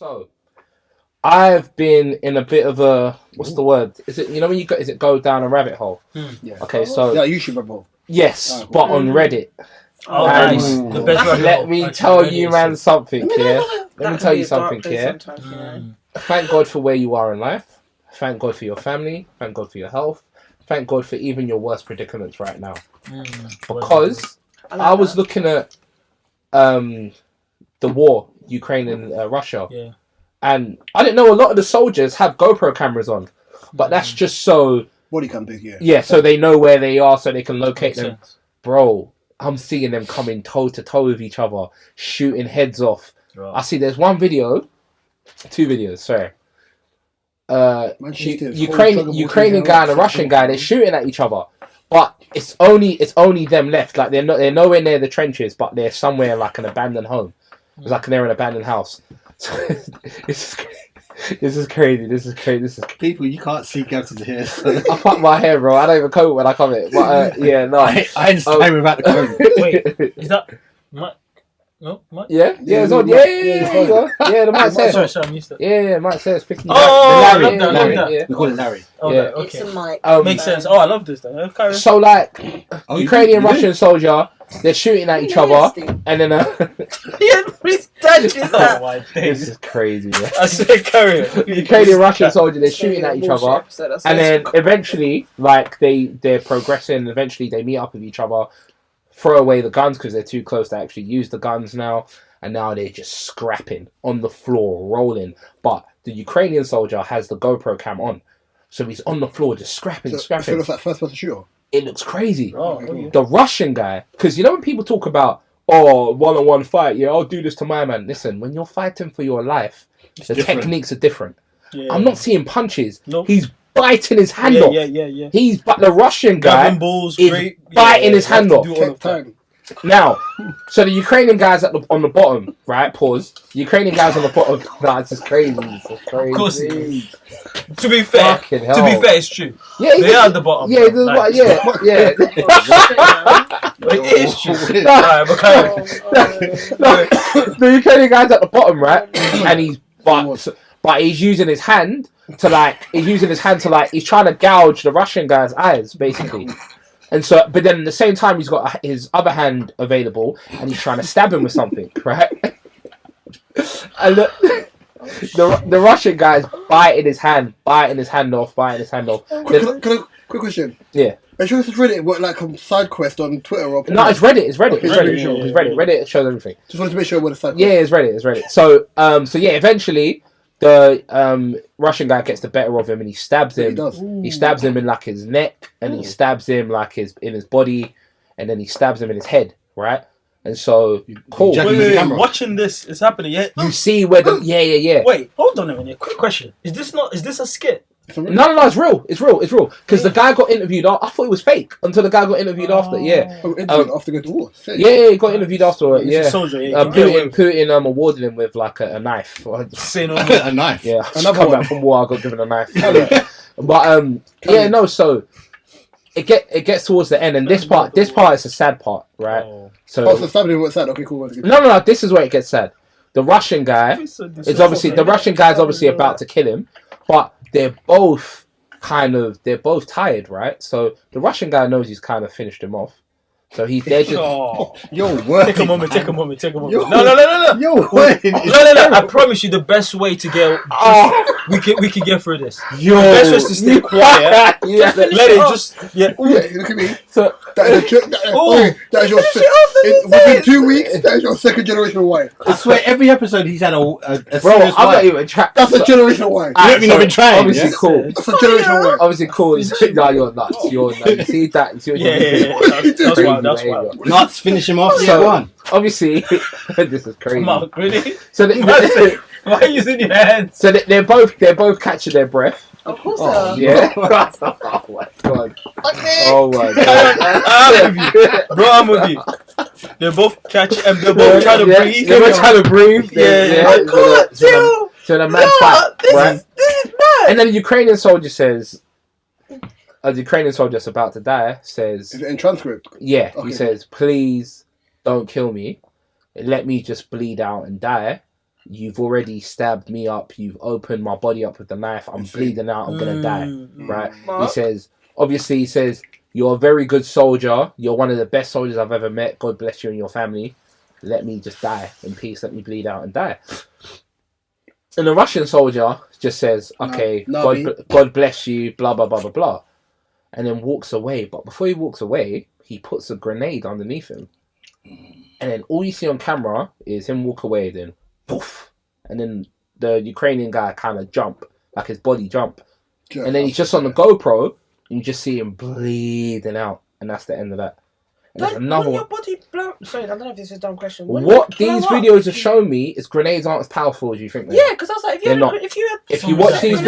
So, I've been in a bit of a what's the word? Is it when you go? Is it go down a rabbit hole? Yeah. Okay, so YouTube rabbit hole. yes, but on Reddit. Oh, And nice. The best rabbit let hole. me Actually, tell really you, is. man, something. Yeah, let me That tell can you be a dark something. place Yeah, sometimes, you know. thank God for where you are in life. Thank God for your family. Thank God for your health. Thank God for even your worst predicaments right now. Because I was looking at the war, Ukraine and Russia. Yeah. And I didn't know a lot of the soldiers have GoPro cameras on. But that's just so... Body cam big, yeah. Yeah, so they know where they are, so they can locate Makes them. sense. Bro, I'm seeing them coming toe-to-toe with each other, shooting heads off. Right. I see there's two videos, sorry. Ukrainian guy and a Russian guy, they're shooting at each other. But it's only them left. Like they're nowhere near the trenches, but they're somewhere like an abandoned home. It's like they're in an abandoned house. So, this is crazy. People, you can't see Gabs' hair. I fuck my hair, bro. I don't even coat when I come in. But yeah, no. I understand without the comb. Wait, is that Mike? No, Mike? Yeah, it's on. Yeah, the mic says. Sorry, I'm used to it. Yeah, Mike says. Picking Oh, I love Larry, that. yeah. We call it Larry. Oh, Yeah. okay. It's a mic. Makes sense. Oh, I love this though. Carry on. So like, Ukrainian you do? Russian soldier, they're shooting at each other, and then Oh my this days. is crazy. Man. I said carry on. Ukrainian Russian soldier, they're shooting at each other, and then eventually, like they're progressing. Eventually, they meet up with each other, throw away the guns because they're too close to actually use the guns now, and now they're just scrapping on the floor, rolling. But the Ukrainian soldier has the GoPro cam on, so he's on the floor just scrapping. So it looks like first person shooter. It looks crazy. Oh, okay. The Russian guy, because when people talk about one-on-one fight, yeah, I'll do this to my man. Listen, when you're fighting for your life, the techniques are different. Yeah. I'm not seeing punches. No. He's biting his hand off. Yeah. But the Russian guy Grabbing balls, is great. biting his you have hand to off. do all Take of that. time. Now, so the Ukrainian guy's on the bottom, right? Pause. The Ukrainian guy's on the bottom. Nah, this is crazy. Of course it is. To be fair, Fucking hell. it's true. Yeah, They are at the bottom. Yeah, bro. Like, yeah. It is true. No. Alright, but carry on. No, the Ukrainian guy's at the bottom, right? And but he's using his hand to he's trying to gouge the Russian guy's eyes, basically. And so, but then at the same time, he's got his other hand available, and he's trying to stab him with something, right? And the Russian guy's biting his hand off. Quick question. Yeah. Are you sure this is Reddit? What, like a side quest on Twitter or? No, it's Reddit. It's Reddit. Yeah. Reddit shows everything. Just wanted to make sure what the side. Yeah, it's Reddit. So yeah, eventually the Russian guy gets the better of him, and he stabs him. He does. He stabs him in like his neck, and he stabs him like in his body, and then he stabs him in his head, right? And so cool. Wait, watching this is happening. Yeah. You see where the yeah. Wait, hold on a minute. Quick question: Is this a skit? No, it's real. It's real. Because the guy got interviewed. I thought it was fake until the guy got interviewed after. Yeah. After going to war. Yeah, he got interviewed after. He's Yeah. a soldier. Putin awarded him with like a knife. Say no more. A knife. Yeah, Another come one. back from war. I got given a knife. But yeah, no. So it gets towards the end, and this part is a sad part, right? Oh. So stabbing what's that? Okay, cool. no. This is where it gets sad. The Russian guy is obviously about to kill him, but they're both tired, right? So the Russian guy knows he's kind of finished him off. So they're just Take a moment. Yo, No. Yo, wait. No. I promise you, the best way to get we can get through this. The best way is to stay quiet. Yeah. Let it just Look at me. So That is your within 2 weeks. That is your second generational wife. I swear, every episode he's had a bro, serious I'm not wife. even trying. That's a generational wife. You haven't even been trying. Obviously yeah? cool. That's a generational wife. Obviously cool. No, you're nuts. You're nuts. You see that? You see what you mean? That's wild. That's wild. Nuts, finish him off. So- Yeah, go on. Obviously, this is crazy. Mark, really? So Why are you using your hands? so they're both catching their breath. Of course, Yeah. Oh my god. Oh my god. I'm with you. Bro, I'm with you. They're both catching and they're both trying to breathe. They're both trying to breathe. Yeah. I can't do. So the man fight, right? This is mad. And then the Ukrainian soldier says, the Ukrainian soldier that's about to die says, Is it in transcript? yeah, Okay. he says, please don't kill me. Let me just bleed out and die. you've already stabbed me up. You've opened my body up with the knife. I'm bleeding out. I'm gonna die. Right? He says, obviously, he says, you're a very good soldier. You're one of the best soldiers I've ever met. God bless you and your family. Let me just die in peace. Let me bleed out and die. And the Russian soldier just says, okay, God bless you, blah, blah, blah, blah, blah. And then walks away. But before he walks away, he puts a grenade underneath him. And then all you see on camera is him walk away, then poof. And then the Ukrainian guy kind of jump, like his body jump. And then he's just on the GoPro, and you just see him bleeding out. And that's the end of that. And there's another one. Your body blow. Sorry, I don't know if this is a dumb question. What these videos have shown me is grenades aren't as powerful as you think they are. Yeah, because I was like, if you watch these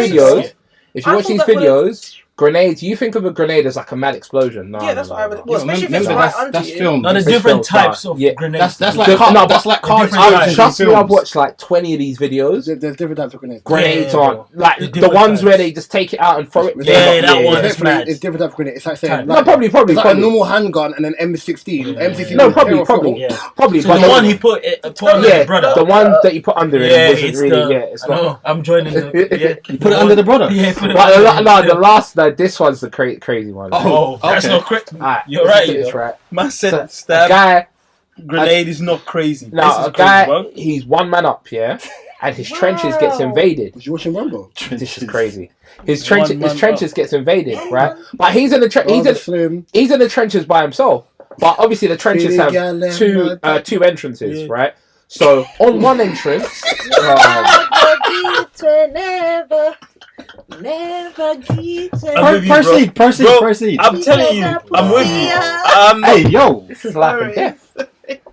videos, grenades, you think of a grenade as like a mad explosion. No, that's what I would. Well, especially if it's remember, right under that's you. filmed. No, there's different types of grenades. That's like cartoons. Trust me, I've watched like 20 of these videos. There's different types of grenades. Grenades aren't like the ones where they just take it out and throw it. That one is mad. It's different types of grenades. It's like saying, no, probably. It's like a normal handgun and an M16. M16. No, probably. So the one he put under the brother. The one that you put under it. It's really. It's not. I'm joining. You put it under the brother. Yeah, this one's the crazy one. Oh, that's not crazy. You're right. Man said So, a guy, grenade is not crazy. now a guy, he's one man up, and his trenches gets invaded. Was you watching Rambo? This is crazy. His trenches gets invaded, right? But he's in the he's in the trenches by himself. But obviously the trenches have two entrances, right? So on one entrance, Proceed. I'm telling you, I'm with you. Hey, yo. this is life and death.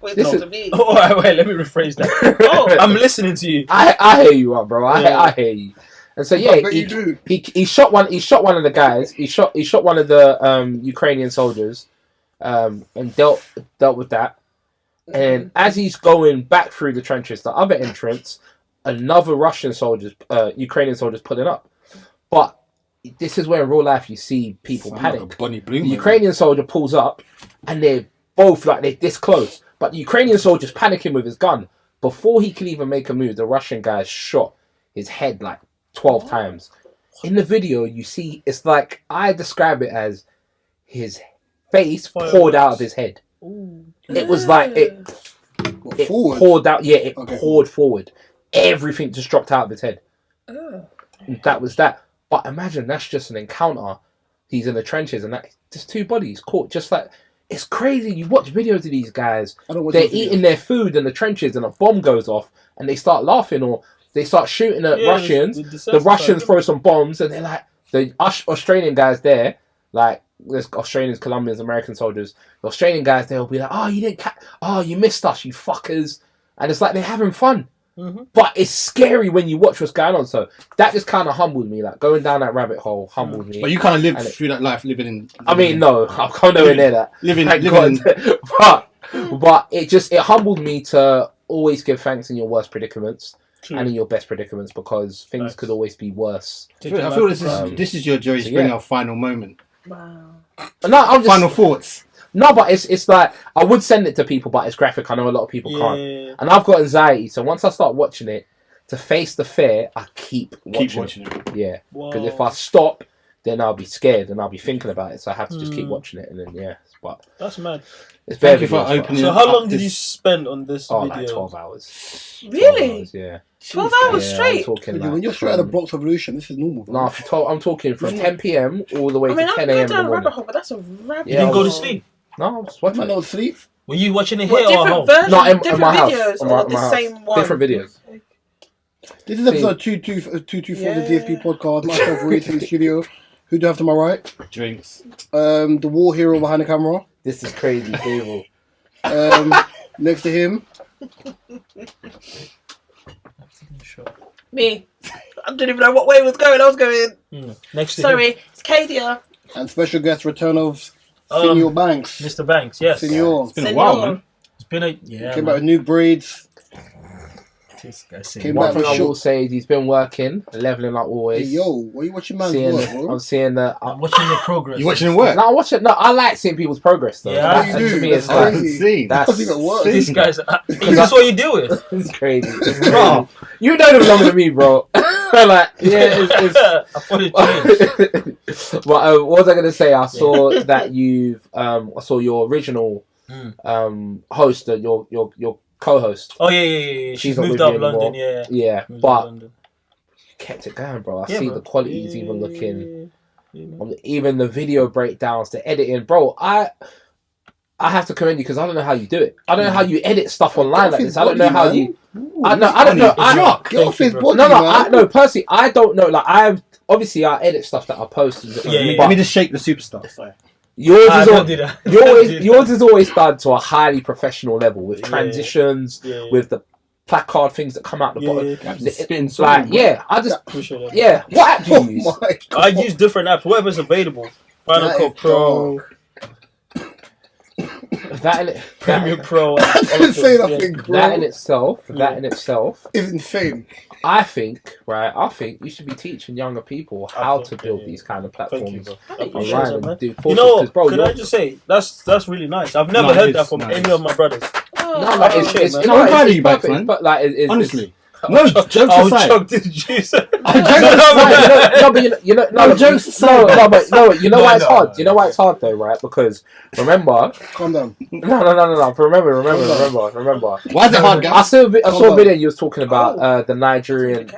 Oh, wait, let me rephrase that. I'm listening to you. I hear you up, bro. I hear you. And so he shot one of the guys. He shot one of the Ukrainian soldiers, and dealt with that. And as he's going back through the trenches, the other entrance, another Ukrainian soldiers pulling up. But this is where in real life you see people panic. The Ukrainian soldier pulls up, and they're both they're this close. But the Ukrainian soldier's panicking with his gun. Before he can even make a move, the Russian guy shot his head 12 times. In the video, you see, it's like, I describe it as his face poured out of his head. It was like, it poured out, poured forward. Everything just dropped out of his head. That was that. But imagine that's just an encounter. He's in the trenches and just two bodies caught just like, it's crazy. You watch videos of these guys, they're eating their food in the trenches and a bomb goes off and they start laughing or they start shooting at Russians. The Russians throw some bombs and they're like, the Australian guys there, like there's Australians, Colombians, American soldiers, the Australian guys there will be like, oh, you missed us, you fuckers. And it's like they're having fun. Mm-hmm. But it's scary when you watch what's going on. So that just kind of humbled me. Like going down that rabbit hole humbled me. But you kind of lived through that life living in. I mean, no, I'm nowhere near that. But it humbled me to always give thanks in your worst predicaments and in your best predicaments because things could always be worse. I feel this is your Joey Springer final moment. Wow. No, I'm just final thoughts. No, but it's like I would send it to people, but it's graphic. I know a lot of people can't, and I've got anxiety. So once I start watching it, to face the fear, I keep watching it. Yeah, because if I stop, then I'll be scared and I'll be thinking about it. So I have to just keep watching it, and then but that's mad. It's very Thank you for opening. So how long did you spend on this video? Like 12 hours. Really? 12 hours, yeah. 12 hours straight? When you're straight out of Bronx Revolution, this is normal. No, I'm talking from 10 p.m. all the way to 10 a.m. down a rabbit hole, but that's a rabbit. You didn't go to sleep? No, I was watching Man, don't sleep. Were you watching it here What, or different at home? versions, No, in my different house. videos, or the same one? Different videos. This is episode 224 of the DSP podcast. Myself, Reese in the studio. Who do I have to my right? Drinks. The war hero behind the camera. This is crazy, people. Next to him. Me. I didn't even know what way it was going. I was going. Next to Sorry, it's Kadia. And special guest return of Senior Banks. Mr. Banks, yes. Senior. It's been a while, man. It's been Came out with new breeds. This guy saying Came One back thing for I will sure. say is he's been working, leveling up Hey, always. yo, what are you watching, man's Seeing, work, bro? I'm seeing the. I'm watching your progress. You watching him work? No, I watch it. No, I like seeing people's progress though. Yeah, That, you to do. me, That's it's like crazy. Seen. that's Doesn't even work. This guy's. Is this what you deal with? it's crazy. It's crazy. You know them longer than me, bro. Like, yeah, it's I thought it changed. but what was I gonna say? I saw that you've I saw your original host, your co-host. Oh yeah. She's not moved with out you of London. anymore. Yeah. Yeah, Moved out of but London. kept it going, bro. I Yeah, see bro. the quality is even looking, Yeah, man. even the video breakdowns, the editing, bro. I have to commend you because I don't know how you do it. I don't know how you edit stuff online like this. I don't know how you. I don't know. Get off his bro. body, No, man. personally, I don't know. Like, I edit stuff that I post. Yeah. Let me just shake the superstar. Sorry. Yours I is don't al- do that. yours is always done to a highly professional level with transitions, Yeah. with the placard things that come out the bottom. Yeah. Spitting Like, yeah, I just, yeah. What app do you Oh use? my I use different apps, whatever's available. Final That Cut is Pro, Premiere Pro. I didn't say nothing, bro. That in itself, It's insane. I think you should be teaching younger people how to build these kind of Thank you, platforms bro. I online appreciate that, and man. do You courses. know, 'cause, bro, could I just say that's really nice. I've never No, heard it that is from nice. any of my brothers. no, like, it's man. no, I'm proud of it's you, Max, perfect, man. but like, Honestly. No, jokes I'll aside. chug this juice. No, but you know, No, jokes aside. no, you know why it's No, hard. no. You know why it's hard though, right? Because remember, Calm down. no. Remember. Why is it hard, I guys? saw a Hold on. video you was talking about the Nigerian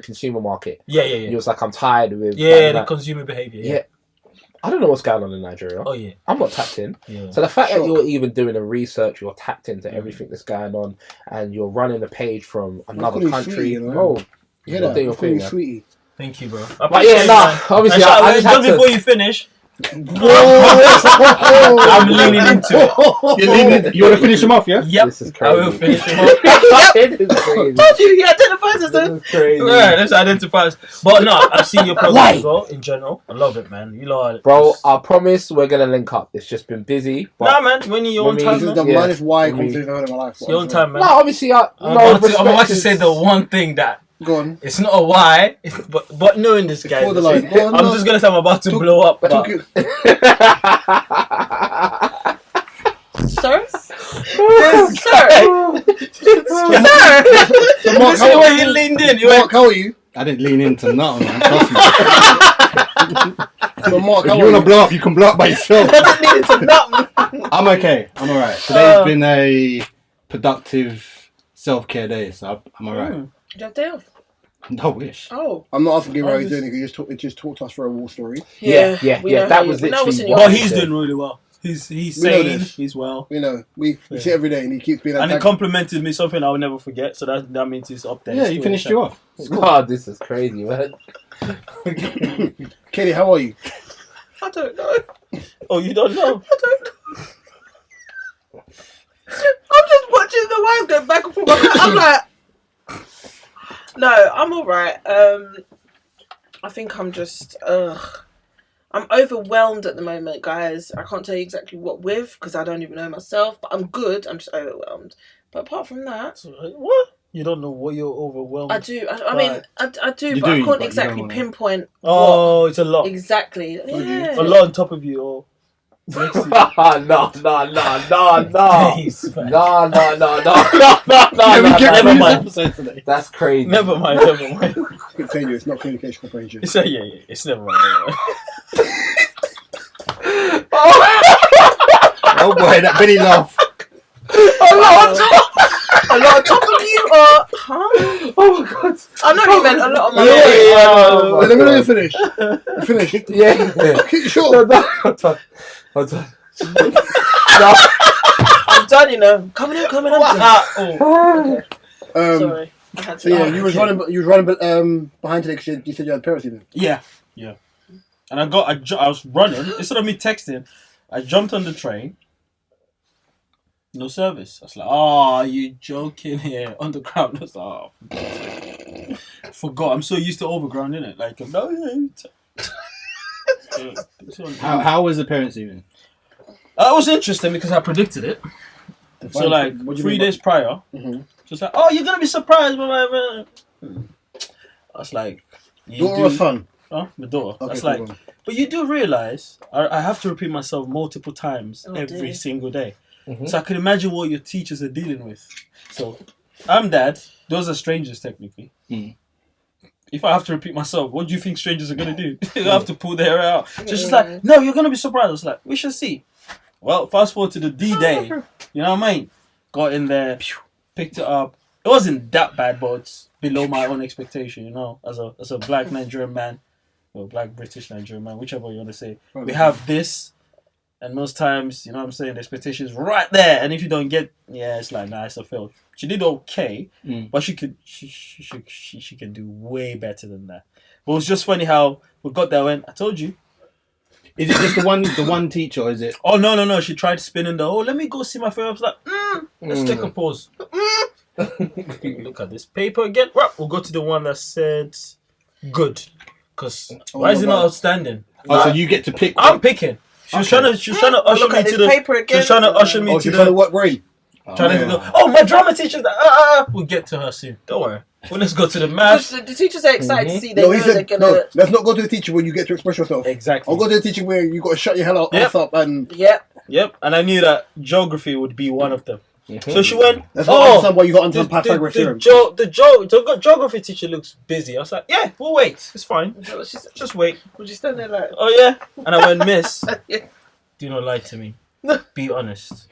consumer market. Yeah. You was like, I'm tired with Yeah, the like, consumer behavior. yeah. I don't know what's going on in Nigeria. Oh yeah. I'm not tapped in. Yeah. So the fact that Sure. you're even doing a research, you're tapped into everything that's going on, and you're running a page from another calling you country, sweetie, you know? bro. You hear You're that? doing your I'm calling thing, you man. sweetie. Thank you, bro. But yeah, nah. Obviously, I just had just to. before you finish, Whoa! I'm leaning into it. You're leaving, you want to finish him off, yeah? Yep. This is I will crazy. finish him off. It is crazy. Told you, he identifies as This a. is crazy. Yeah, let's identify. But no, I've seen your program as well in general. I love it, man. You lot, Bro, I promise we're gonna link up. It's just been busy. But Nah, man. When you're on When time, This is man. the Yeah. maddest why I mean- conversation I've heard in my life. You're on time, man. no, obviously, I'm about to say the one thing that Go on. it's not a why, but knowing this guy, Borderline. Go on, I'm no. just gonna say I'm about to blow up. But Took it. Sir? So, Mark, you see the way he leaned in. He went, Mark, how are you? I didn't lean into nothing, man. Trust me. So, Mark, If how you are want to you? blow up, you can blow up by yourself. Doesn't need to nothing. I'm okay. I'm alright. Today's been a productive self-care day, so I'm alright. Do you have day off? No wish. Oh. I'm not asking him how he's doing it. He just talked to us for a war story. Yeah, we know that how was you- we know what's literally in your what but he he's said. doing really well. He's We know sane. this. He's well. You know, we see every day, and he keeps being And he attacked. complimented me something I'll never forget. So that means he's up there. Yeah, He's you still finished in you check. off. God, this is crazy, man. Kenny, how are you? I don't know. Oh, you don't know? I don't know. I'm just watching the wife go back and forth. I'm like, no, I'm alright. I think I'm just, I'm overwhelmed at the moment, guys. I can't tell you exactly what with because I don't even know myself, but I'm good. I'm just overwhelmed. But apart from that, So, what? You don't know what you're overwhelmed. I do. I mean, I do, You but I do, can't but you exactly don't wanna- pinpoint Oh, it's a lot. what exactly. Yeah. A lot on top of you. Or next to you. No. Jeez, man. No. Never mind. That's crazy. Never mind. Continue. It's not communication comprehension. It's yeah. It's never mind. Oh boy, that Benny laugh. A lot on top of you, or huh? Oh my god. I know you meant a lot on my Yeah. Let me know you finish. You finished. Yeah. Sure. No, I'm done. No. I'm done, you know. Coming, I'm done. Oh. Sorry. I had to. So yeah, you was running behind today because you said you had parents evening. Yeah. And I was running. Instead of me texting, I jumped on the train. No service. I was like, oh, you joking here? Underground. I was like, oh, forgot. I'm so used to overground, innit? Like, no, How was the parents' evening? It was interesting because I predicted it. So like What do you 3 mean days prior, Mhm. she was like, "Oh, you're gonna be surprised." Blah, blah, blah. I was like, Daughter or son? Huh? My daughter. Okay, That's cool, like, cool. but you do realize I have to repeat myself multiple times Oh, every dear. single day. Mhm. So I can imagine what your teachers are dealing with. So I'm dad. Those are strangers technically. Mm. If I have to repeat myself, what do you think strangers are gonna do? They have to pull their hair out. So she's like, "No, you're gonna be surprised." I was like, "We shall see." Well, fast forward to the D-Day. You know what I mean? Got in there, picked it up. It wasn't that bad, but it's below my own expectation. You know, as a black Nigerian man, or black British Nigerian man, whichever you want to say. We have this, and most times, you know what I'm saying, the expectation is right there. And if you don't get, it's like, nah, it's a fail. She did okay, but she can do way better than that. But it was just funny how we got there when I told you. Is it just the one teacher, or is it? Oh no! She tried spinning the. Oh, let me go see my favorite. I was like, let's take a pause. Look at this paper again. Right, we'll go to the one that said good. Because why is it not outstanding? Oh, so you get to pick. I'm picking. She was trying to usher Look me at to this the. paper She again. was trying to usher me to She's trying to the. what brain? Trying to go. Oh, my drama teacher's like. We'll get to her soon. Don't worry. Well, let's go to the maths. The teachers are excited to see they No, know he they're said, gonna. no, let's not go to the teacher when you get to express yourself. Exactly. I'll go to the teacher where you got to shut your hell Yep. ass up and... Yep. And I knew that geography would be one of them. So she went. That's not understand why you got into Pythagoras theorem. The geography teacher looks busy. I was like, yeah, we'll wait. It's fine. Just wait. Would you stand there like? Oh yeah. And I went, Miss, Yeah. do not lie to me. Be honest.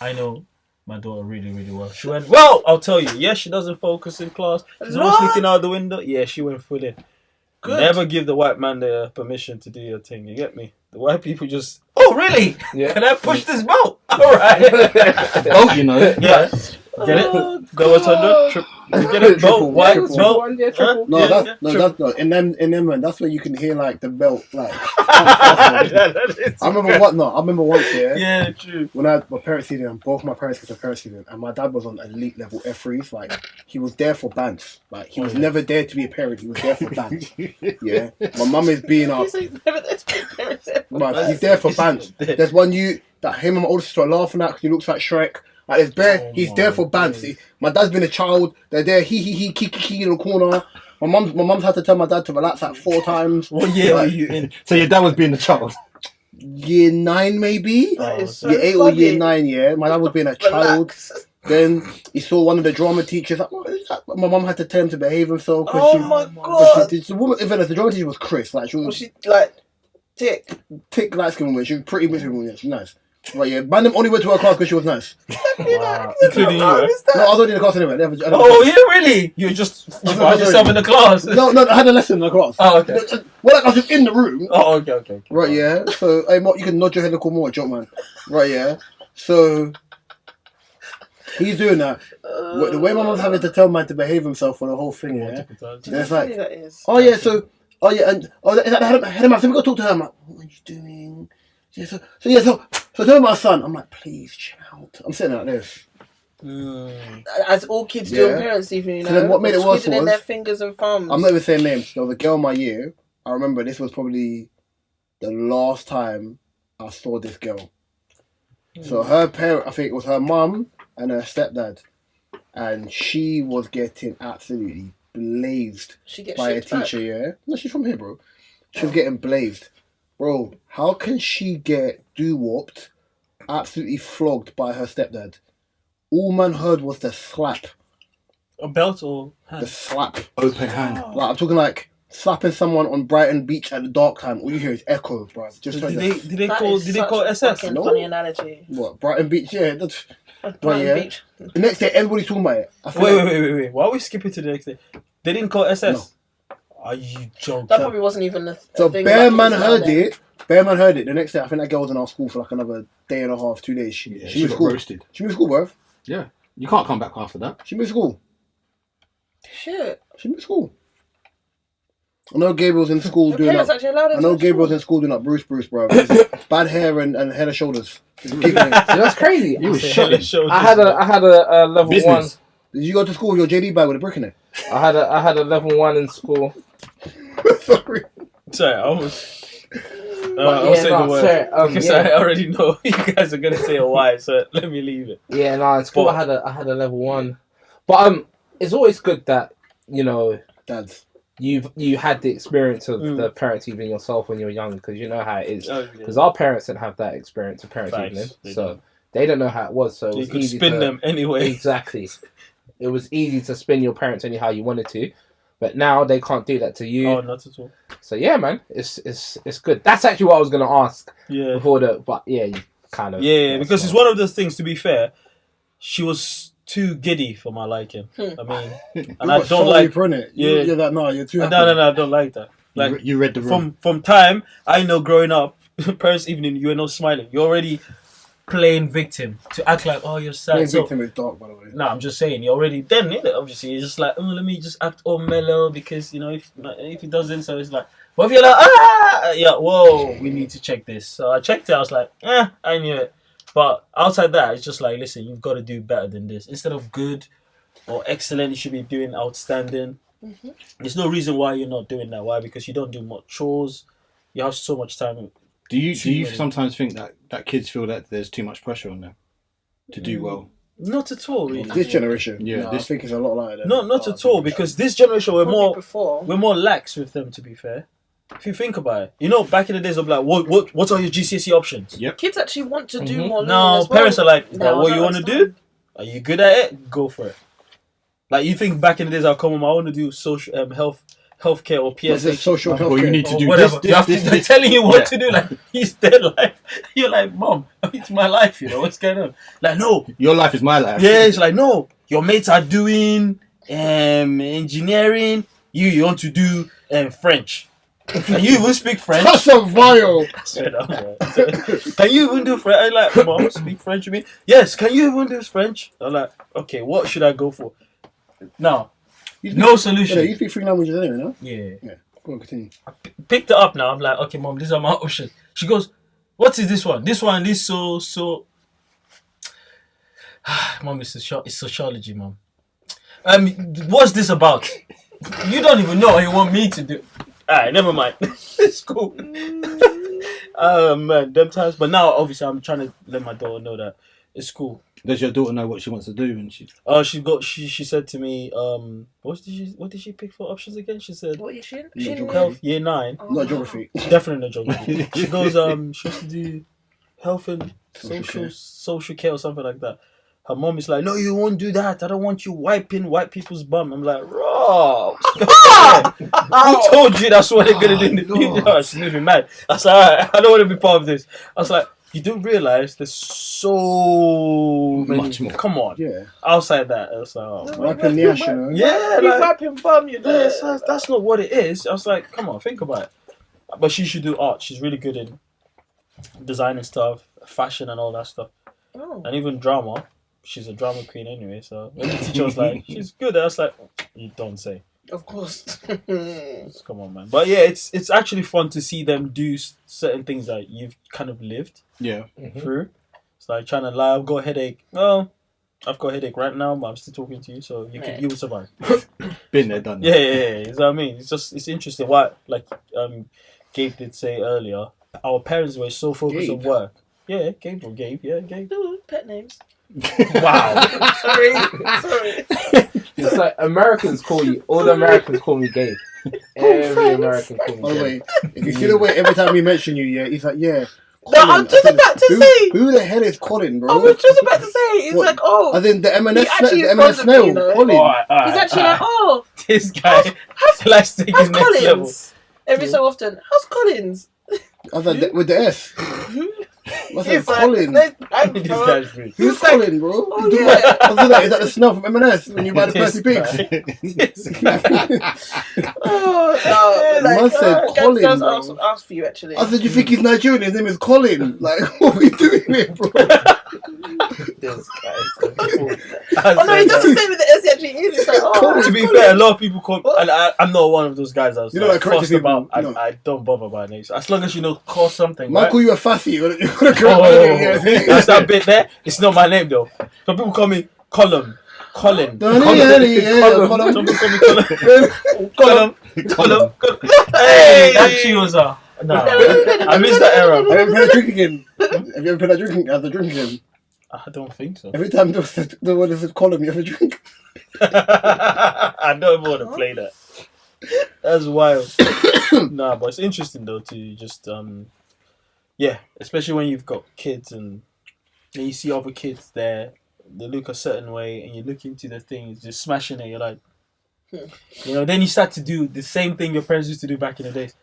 I know my daughter really, really well. She went, well, I'll tell you. Yes, she doesn't focus in class. She's always looking out the window. Yeah, she went full in. Good. Never give the white man the permission to do your thing. You get me? The white people just, oh really? Yeah. Can I push this boat? All right. Oh, you know. Yeah. Get it? Go what's under? Get it? Boat, white, triple. boat. Yeah, triple. No, Yeah, that's yeah, that's no. In them, man, that's where you can hear like the belt. Like, I remember once. Yeah. Yeah, true. When I had my parents' season, both my parents got a parents' season, and my dad was on elite level F3s. Like, he was there for bands. Like, he was never there to be a parent. He was there for bands. Yeah. My mum is being up. But he's there for bands. There's one that him and my older sister are laughing at because he looks like Shrek. Like, there's bare. He's there for bands. My dad's been a child. They're there. He kiki in the corner. My mum's had to tell my dad to relax like 4 times. What year were you in? So your dad was being a child. Year 9 maybe. That is so Year 8 or funny. year 9. Yeah, my dad was being a child. Relax. Then he saw one of the drama teachers. Like, what is that? My mum had to tell him to behave himself. Oh my god. The woman, even the drama teacher was Chris. Like, she Was was she like tick? thick, light skinned woman. She was pretty Muslim woman. Yeah, she was nice. Right, yeah. Man, them only went to her class because she was nice. Wow. Including you, right? No, I was only in the class anyway. Oh, yeah, really? You found yourself in the class? No, I had a lesson in the class. Oh, okay. Well, like, I was just in the room. Oh, okay. Right, yeah. So, hey, Mark, you can nod your head and call more a joke, man. Right, yeah. So, he's doing that. The way my mum's having to tell man to behave himself for the whole thing, yeah. And it's like, that is. oh yeah, so, oh yeah, and is that the head of maths? So we got to talk to her. I'm like, what are you doing? Yeah, so tell my son. I'm like, please shout. I'm sitting like this. As all kids do in parents' evening, you know. So then what made it worse squeezing in was- their fingers and thumbs. I'm not even saying names. There was a girl in my year. I remember this was probably the last time I saw this girl. So her parent, I think it was her mum and her stepdad, and she was getting absolutely blazed She gets by a shipped back. teacher. Yeah, no, she's from here, bro. She was getting blazed, bro. How can she get doo-wopped, absolutely flogged by her stepdad? All man heard was the slap. A belt or The hand? slap. Open hand. Like, I'm talking like slapping someone on Brighton Beach at the dark time. All you hear is echo, bro. Just Did like they call SS? Fucking No. funny analogy. what Brighton Beach? Yeah. That's, Brighton yeah. Beach. the next day, everybody's talking about it. I feel Wait. like- Why are we skipping to the next day? They didn't call SS? Are you joking? That probably wasn't even a So thing. Bear like Man it is heard now then. it. Bear Man heard it. The next day, I think that girl was in our school for like another day and a half, 2 days. She She moved got school. roasted. She moved school, bro. Yeah. You can't come back after that. She moved school. Shit. She moved school. I know Gabriel's in school Your doing parents up. actually allowed her I know to Gabriel's school? in school doing up Bruce, bro. Bad hair and head and shoulders. Just giggling. That's crazy. You were Shut shitting. I had a level Business. Did you go to school with your JD bag with a brick in it? one. I had a level 1 in school. Sorry. Sorry, I was. I'll say the word. sorry, Because I already know you guys are gonna say a Y, so let me leave it. Yeah, no, it's cool. I had a level 1, but it's always good that Dads. you had the experience of the parents evening yourself when you were young, because you know how it is. Oh, Because our parents didn't have that experience of parents evening, so they don't know how it was. So it was you could easy spin to, them anyway. Exactly. It was easy to spin your parents anyhow you wanted to, but now they can't do that to you. Oh, not at all. So yeah, man, it's good. That's actually what I was gonna ask. Yeah. But yeah, you kind of. Yeah, because it's one of those things. To be fair, she was too giddy for my liking. I mean, and I don't like. Yeah, you're that. No, you're too. No, I don't like that. Like you read the room. From time I know growing up, parents' evening, you were not smiling. You're already playing victim to act like, oh, you're sad. Playing victim is dark, by the way. No, I'm just saying you're already then. Obviously, you're just like, oh, let me just act all mellow because if he doesn't, so it's like, what if you're like, yeah, whoa, we need to check this. So I checked it. I was like, I knew it. But outside that, it's just like, listen, you've got to do better than this. Instead of good or excellent, you should be doing outstanding. Mm-hmm. There's no reason why you're not doing that. Why? Because you don't do much chores. You have so much time. Do you sometimes think that kids feel that there's too much pressure on them to do well? Not at all, really. This generation, yeah, I think it's a lot like that. No, not at all. Because this generation, we're more lax with them. To be fair, if you think about it, back in the days of like, what are your GCSE options? Yep. Kids actually want to do more. No, parents are like, what you want to do? Are you good at it? Go for it. Like, you think back in the days, I'll come home, I want to do social healthcare or PSH. Social healthcare. Well, you need to do whatever. They're telling you what to do. Like, it's their life. You're like, Mom, it's my life. What's going on? Like, no, your life is my life. Yeah, it's like, no, your mates are doing engineering. You want to do French. Can you even speak French? That's a vile. Can you even do French? I'm like, Mom, speak French with me? Yes, can you even do French? I'm like, okay, what should I go for? Now, no solution. Yeah, you speak 3 languages anyway, no? Yeah. Go on, continue. I picked it up now. I'm like, okay, Mom, these are my options. She goes, what is this one? This one is so. Mom, it's sociology, Mom. What's this about? You don't even know what you want me to do. Alright, never mind. It's cool. Oh man, them times. But now, obviously, I'm trying to let my daughter know that it's cool. Does your daughter know what she wants to do when she? She said to me, what did she pick for options again? She said, what is she? Health, year 9. Oh. Not geography. Definitely not geography. She goes, she wants to do health and social care or something like that. Her mom is like, no, you won't do that. I don't want you wiping white people's bum. I'm like, Rob, who told you that's what they're gonna do in the future? She's moving mad. I was like, alright, I don't want to be part of this. I was like, you do realize there's so much more. Come on. Yeah. Outside that, I was like, Wiping the ash, you know? yeah, like, wiping bum, that's not what it is. I was like, come on, think about it. But she should do art. She's really good in designing stuff, fashion and all that stuff. Oh. And even drama. She's a drama queen anyway, so when the teacher was like, she's good, I was like, you don't say. Of course. Come on, man. But yeah, it's actually fun to see them do certain things that you've kind of lived through. It's like trying to lie, I've got a headache. Well, I've got a headache right now, but I'm still talking to you, so you will survive. Been there, done that. Yeah. You know what I mean? It's interesting. Why, like Gabe did say earlier, our parents were so focused on work. Yeah, Gabe. Ooh, pet names. Wow. Sorry. It's like all the Americans call me Gabe. Every American call me By the Gabe. way, if you see the way every time we mention you, he's like, yeah. No, I'm just about to say. Who the hell is Colin, bro? I was just about to say. It's like, oh. As in the M&S actually the M&S snail, you know? Colin. He's actually like, oh. This guy likes taking How's next Collins? level. Every so often, how's Collins? I was like, with the S. What's that, He's Colin? This guy's free. Who's Colin, bro? Oh, yeah. I was like, is that the smell from M&S when you buy the Percy Pigs? Man said Colin, bro. Ask for you, actually. I said, you think he's Nigerian? His name is Colin. Like, what are we doing here, bro? This guy is Oh no, he doesn't say with the S, he actually is. It's like, oh. To be fair, a lot of people call, and I'm not one of those guys that was You know, like, correcting fussed about. people, no. I don't bother about names. As long as you call something. Man, right? call you a faffy. You're gonna correct me. That's that bit there. It's not my name though. Some people call me Colin. Some people call me Colin. Hey, that she was No, I missed that era. Have you ever played a drinking game? Have you ever played a drinking game? I don't think so. Every time the one is a column, you have a drink. I don't even want to play that. That's wild. Nah, but it's interesting though to just yeah, especially when you've got kids and you see other kids there, they look a certain way, and you look into the things, just smashing it. You're like, you know, then you start to do the same thing your parents used to do back in the days.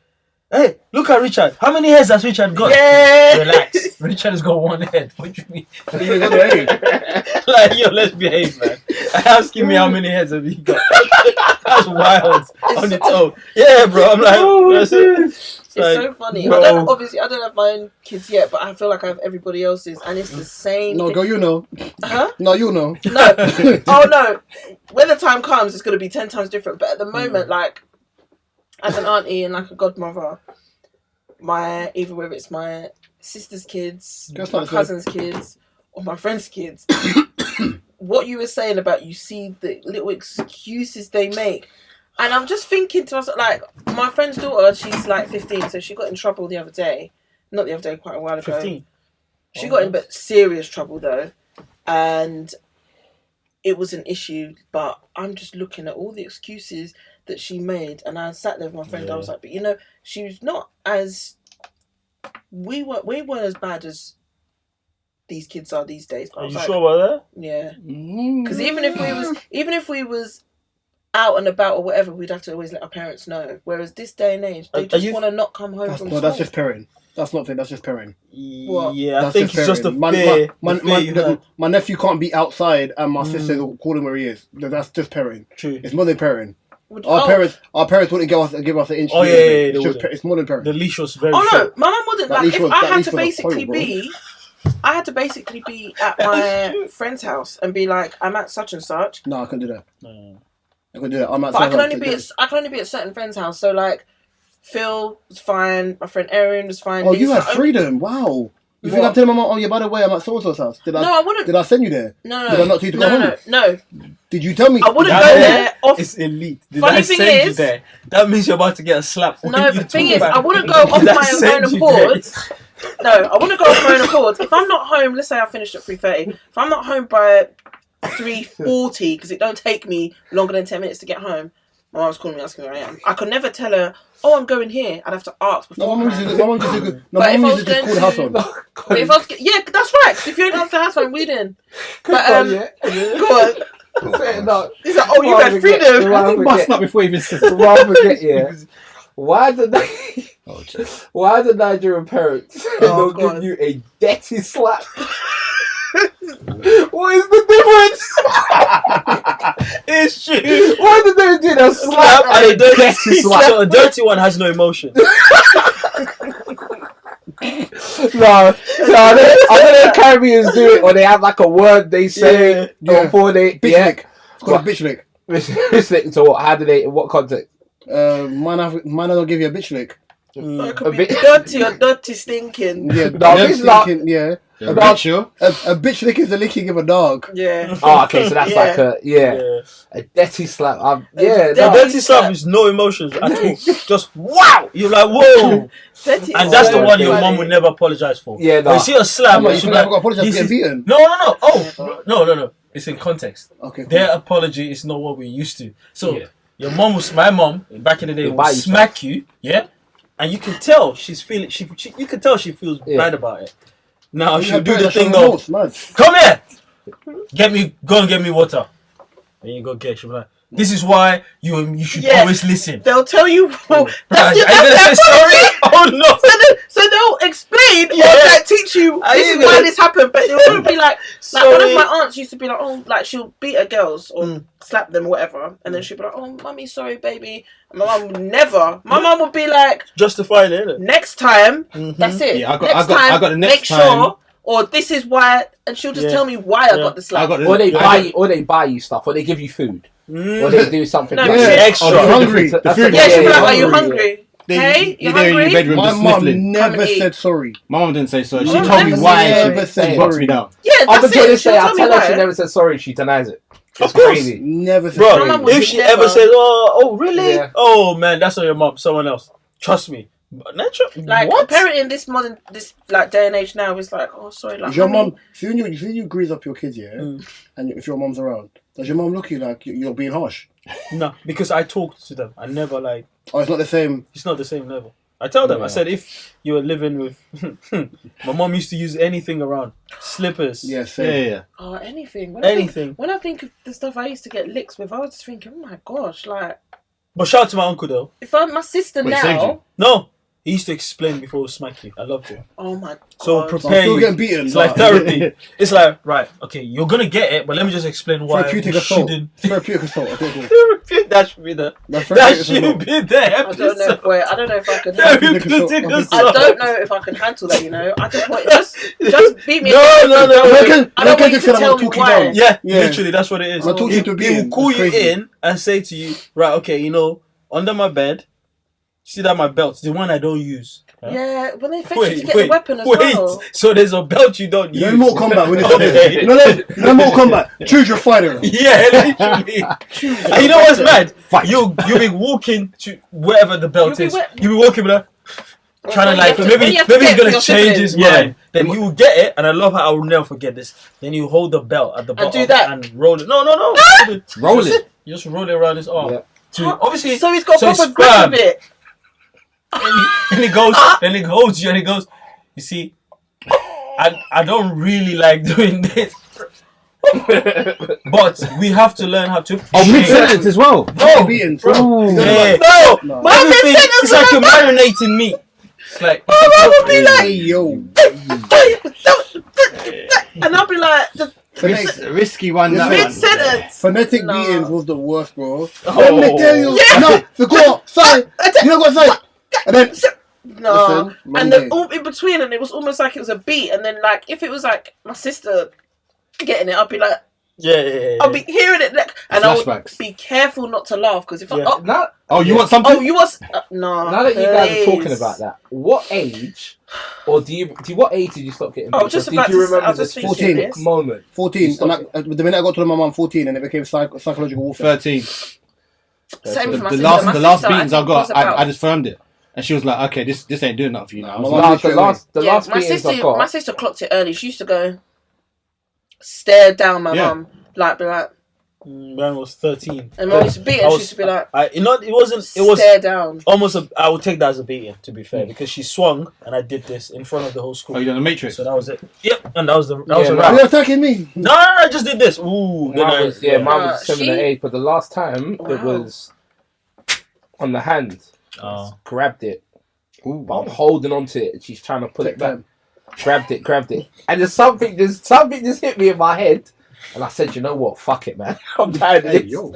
Hey, look at Richard. How many heads has Richard got? Yeah. Relax. Richard has got one head. What do you mean? You got the age. Like, yo, let's behave, man. Asking me how many heads have you got? That's wild on its own. Yeah, bro. I'm like, that's it. It's so funny. Bro. Obviously, I don't have my own kids yet, but I feel like I have everybody else's, and it's the same. No, thing. girl, you know. Huh? No, you know. No. Oh no. When the time comes, it's gonna be 10 times different. But at the moment, like, as an auntie and like a godmother, either whether it's my sister's kids, my cousin's kids, or my friend's kids, what you were saying about you see the little excuses they make. And I'm just thinking to myself, like, my friend's daughter, she's like 15, so she got in trouble the other day. Not the other day, quite a while ago. 15. She got in but serious trouble though. And it was an issue, but I'm just looking at all the excuses that she made, and I sat there with my friend. I was like, but you know, she was not as we weren't as bad as these kids are these days. Are you sure about that? Yeah, because even if we was out and about or whatever, we'd have to always let our parents know. Whereas this day and age, they just want to not come home from school. That's just parenting. That's not fair. That's just parenting. What? Yeah, I That's think it's just a fear. my nephew can't be outside, and my sister will call him where he is. That's just parenting. True. It's more than parenting. Our parents wouldn't give us an inch. Oh yeah, it's more than parenting. The leash was very. Oh no, short. my mum wouldn't. That Like, if I had to basically be at my friend's house and be like, I'm at such and such. No, I couldn't do that. No. I couldn't do that. I'm at. But I can only be at certain friends' house. So like, Phil was fine. My friend Erin was fine. Oh, you had freedom! Wow. You think I'm telling my mum? Oh yeah, by the way, I'm at so-and-so's house. No, I wouldn't. Did I send you there? No. Did I not tell you to go home? No. Did you tell me? I wouldn't go there. It's elite. Did Funny I thing send you is- there? That means you're about to get a slap. What No, are you the thing talking is, about? I wouldn't go off Did I my send own you accord. there? No, I wouldn't go off my own accord. If I'm not home, let's say I finished at 3:30. If I'm not home by 3:40, because it don't take me longer than 10 minutes to get home, my mum's calling me asking where I am. I could never tell her, oh, I'm going here. I'd have to ask No, before. my mum used to But if I was just call the going house to- phone. But if I was, yeah, that's right. 'Cause if you ain't answer the house phone, we didn't. But go on. No. He's like, oh, you had freedom. I think bust up before you even said Rather forget, yeah. Why the Nigerian parents don't God. give you a dirty slap? What is the difference? It's true. Why did they do that slap And and a a dirty dirty slap? So a dirty one has no emotion. No, I know the Caribbeans do it, or they have like a word they say before they Bitch lick. It's called a bitch lick. Bitch lick. So what? How do they? In what context? Man, don't give you a bitch lick. It could A be bit- dirty or dirty stinking. Yeah, No, it's not- yeah. a bitch, yo. A bitch lick is the lick you give a dog. Yeah. Oh, okay. So that's like a Yeah. a dirty slap. The No. dirty slap is no emotions at all. Just wow! You're like, whoa! Dirty And that's the so one your funny. mum would never apologize for. Yeah, no. When you see a slap, You she'll think be I've got to like, apologize for this getting is- beaten? No. Oh, no. It's in context. Okay, cool. Their apology is not what we're used to. So Yeah. your mum was, my mum back in the day, Will would buy you smack you, yeah, and you can tell she's feeling. You can tell she feels bad about it. Now You she'll have do the parents thing showing of, remorse, man. come here, go and get me water. And you go get. She'll be like, this is why you should Yeah. always listen. They'll tell you. Well, Right, that's are you that's gonna their say sorry? apology. Oh no! So they'll explain or Yeah. like teach you Are this you is why gonna- this happened, but they won't be like one of Sorry. my aunts used to be like, oh, like she'll beat her girls or slap them or whatever, and then she'll be like, oh, mummy, sorry, baby. And my mum would never. My mum would be like, Justifying it, innit? next time, that's it. Yeah, I next got time, the next make time. sure, or this is why, and she'll just Yeah. tell me why I got the slap. I got Or they I buy got- you, stuff, or they give you food, or they do something. No, like yeah. that. Extra. Oh, you're hungry. That's The food- Yeah, she'll be like, yeah, are you hungry, hungry? Then Hey, you you're there in your hungry? bedroom My just mum sniffling. never Come and eat. said sorry. My mum didn't say so. She Mum told me never why never she said boxed sorry. me down. Yeah, Up that's until it. this day, She'll I tell me tell her she why. never said sorry. She denies it. It's Of course. crazy. Never said Bro, sorry. Mama would if she never- ever says, oh, really? Yeah. Oh man, that's not your mom. Someone else. Trust me. Natural. Like what? parenting this like day and age now is like, oh sorry, like Is your mommy- mum? See when you grease up your kids, yeah, and if your mum's around, does your mum look at you like you're being harsh? No, because I talked to them. I never like. Oh, it's not the same. It's not the same level. I tell them. I Yeah. said if you were living with, my mom used to use anything around slippers. Yeah, Yeah, same. yeah. Oh, anything. Anything. When I think of the stuff I used to get licks with, I was just thinking, oh my gosh, like But shout out to my uncle though. if I'm my sister Wait, saved now. you? No, he used to explain before he smack you. I loved it. Oh my god. So So I'm prepare still you. getting beaten. It's like therapy. It's like, right, okay, you're gonna get it, but let me just explain why Therapeutic you assault. shouldn't. Therapeutic assault. Okay, That should be the. That's That therapeutic should assault. be there. I don't know. Wait, I don't know if I can. Therapeutic assault. I assault. don't know if I can handle that. You know, I just want just beat me. No. I don't want you to tell me why. Yeah, Yeah. literally, that's what it is. I told you to be He will in. call That's you crazy. in and say to you, right, okay, you know, under my bed, see that my belt, the one I don't use. Huh? Yeah, when they fetch you to get the weapon as wait. well. So there's a belt you don't You use. know in Mortal Kombat when it's Okay. you know Mortal Kombat. Choose your fighter. Yeah, literally. And you know what's mad? You'll be walking to wherever the belt You'll is. be You'll be walking there, trying to like maybe he's gonna change his mind. Then you will get it, and I love how I will never forget this. Then you hold the belt at the bottom do that. and roll it. No. Roll it. You just roll it around his arm. Yeah. Obviously, So he's got so proper it's grip firm. of it. And he goes, then he holds you, and he goes, you see, I don't really like doing this, but we have to learn how to. Oh, mid-sentence as well. No, Beaten. yeah. No. No, everything. It's like you're marinating meat. It's like Hey yo. And I'll be like, the Risky one. That mid one. sentence. Phonetic No. beatings was the worst, bro. Oh. Let me tell you. No, the go outside. You know what I'm saying? And then No, Listen, and Monday. then all in between, and it was almost like it was a beat, and then like if it was like my sister getting it, I'd be like, yeah. I'll be hearing it, like, and I'll Flashbacks. be careful not to laugh because if Yeah. I Now, Oh, you want something? oh you was no, now that you guys are talking please. about that, what age, or what age did you stop getting? Oh, beat? just Did about you to- remember I was the just thinking specific this. moment? 14. Stop And the minute I got to my mum, 14, and it became psychological warfare. 13. Same for my The sister. last My beatings sister, I think, got, was about- I just firmed it. And she was like, okay, this ain't doing nothing for you now. I was No, like, my- Last, the last, the Yeah, last my beatings I sister, got. my sister clocked it early. She used to go stare down my Yeah. mum, like be like, Man was 13. and when I used to beat her, I she was- used to be like, It was stare down. almost I would take that as a beating, to be fair, because she swung and I did this in front of the whole school. oh, you done the Matrix? So that was it. Yep, and that was a Yeah, wrap. You're attacking me. No, I just did this. Ooh, then Mine was, mine Yeah. was similar She- age, but the last time it Wow. was on the hand. Oh. Grabbed it, Ooh, but I'm holding on to it. And she's trying to pull Take it back. time. Grabbed it, and there's something just hit me in my head, and I said, you know what? Fuck it, man. I'm tired of Hey this. yo.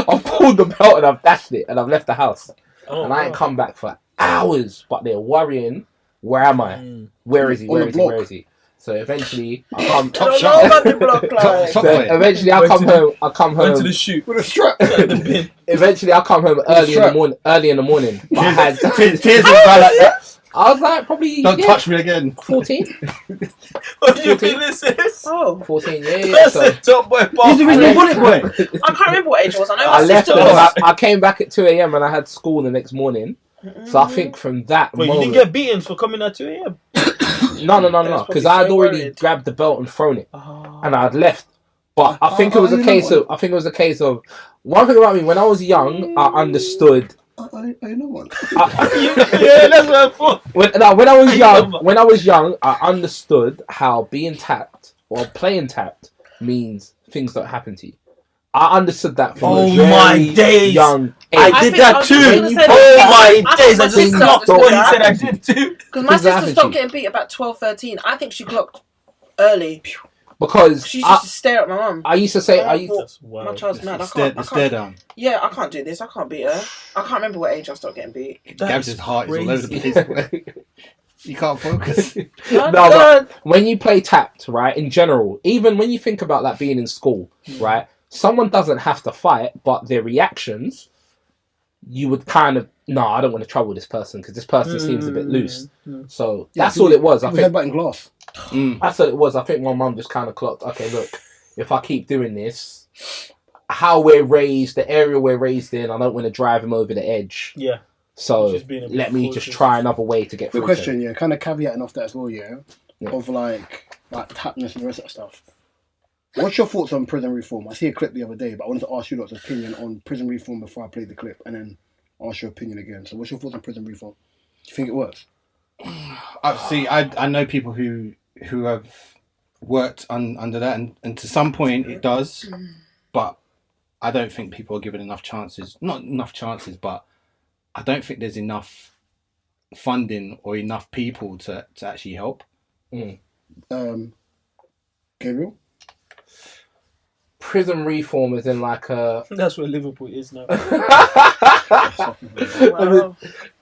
I've pulled the belt and I've dashed it, and I've left the house, Oh, and I ain't come back for hours. But they're worrying, where am I? Where is he? On Where the is he? block. Where is he? So eventually, I come. I don't know about the block, like. Top So fight. eventually, I Went come to the- home. I come Went to home. the shoot. With a strap. The bin. Eventually, I come home early in the strap. morning. Early in the morning, but I had. Tears in his eye like that. I was like probably Don't touch me again. 14. What do you feel this is? Oh, 14, yeah. That's So a top boy He's pop. the original bullet boy. I can't remember what age it was. I know my I left. sister Because was. I came back at 2 a.m. and I had school the next morning. So I think from that Wait, you moment, didn't get beaten for coming at 2 a.m. no, They was because probably I had so already worried. grabbed the belt and thrown it, Oh. and I had left. But I think it was a you case know of. I think it was a case of. One thing about me, when I was young, I understood. I know one. Yeah, that's what I thought. When I was young, I understood how being tapped or playing tapped means things don't happen to you. I understood that from Oh a very my days. young age. I I did think I that was too. just gonna say Oh that. my I days. think my I just sister knocked understood what he that. said I did too. Because my Things sister happen stopped to you. getting beat about 12, 13. I think she clocked early. Because She used to stare at my mum. I used to say, I used That's My wild. child's mad. I Stare can't. down. Yeah, I can't do this. I can't beat her. I can't remember what age I stopped getting beat. Gabs' heart is all over the crazy. place. You can't focus. No, but when you play tapped, right, in general, even when you think about that being in school, right, someone doesn't have to fight, but their reactions, you would kind of, no, I don't want to trouble this person because this person seems a bit loose. So that's all it was. I think Headbutting glass. that's what it was. I think my mum just kind of clocked, okay, look, if I keep doing this, how we're raised, the area we're raised in, I don't want to drive him over the edge. Yeah. So Just being a bit let me just cautious. try another way to get The through. question, yeah, kind of caveating off that as well, Yeah. of like tapness and the rest of that stuff. What's your thoughts on prison reform? I see a clip the other day, but I wanted to ask you lot's opinion on prison reform before I played the clip, and then ask your opinion again. So, what's your thoughts on prison reform? Do you think it works? I know people who have worked under that, and to some point it does, but I don't think people are given enough chances. Not enough chances, but I don't think there's enough funding or enough people to actually help. Gabriel? Prison reform is in like a That's where Liverpool is now.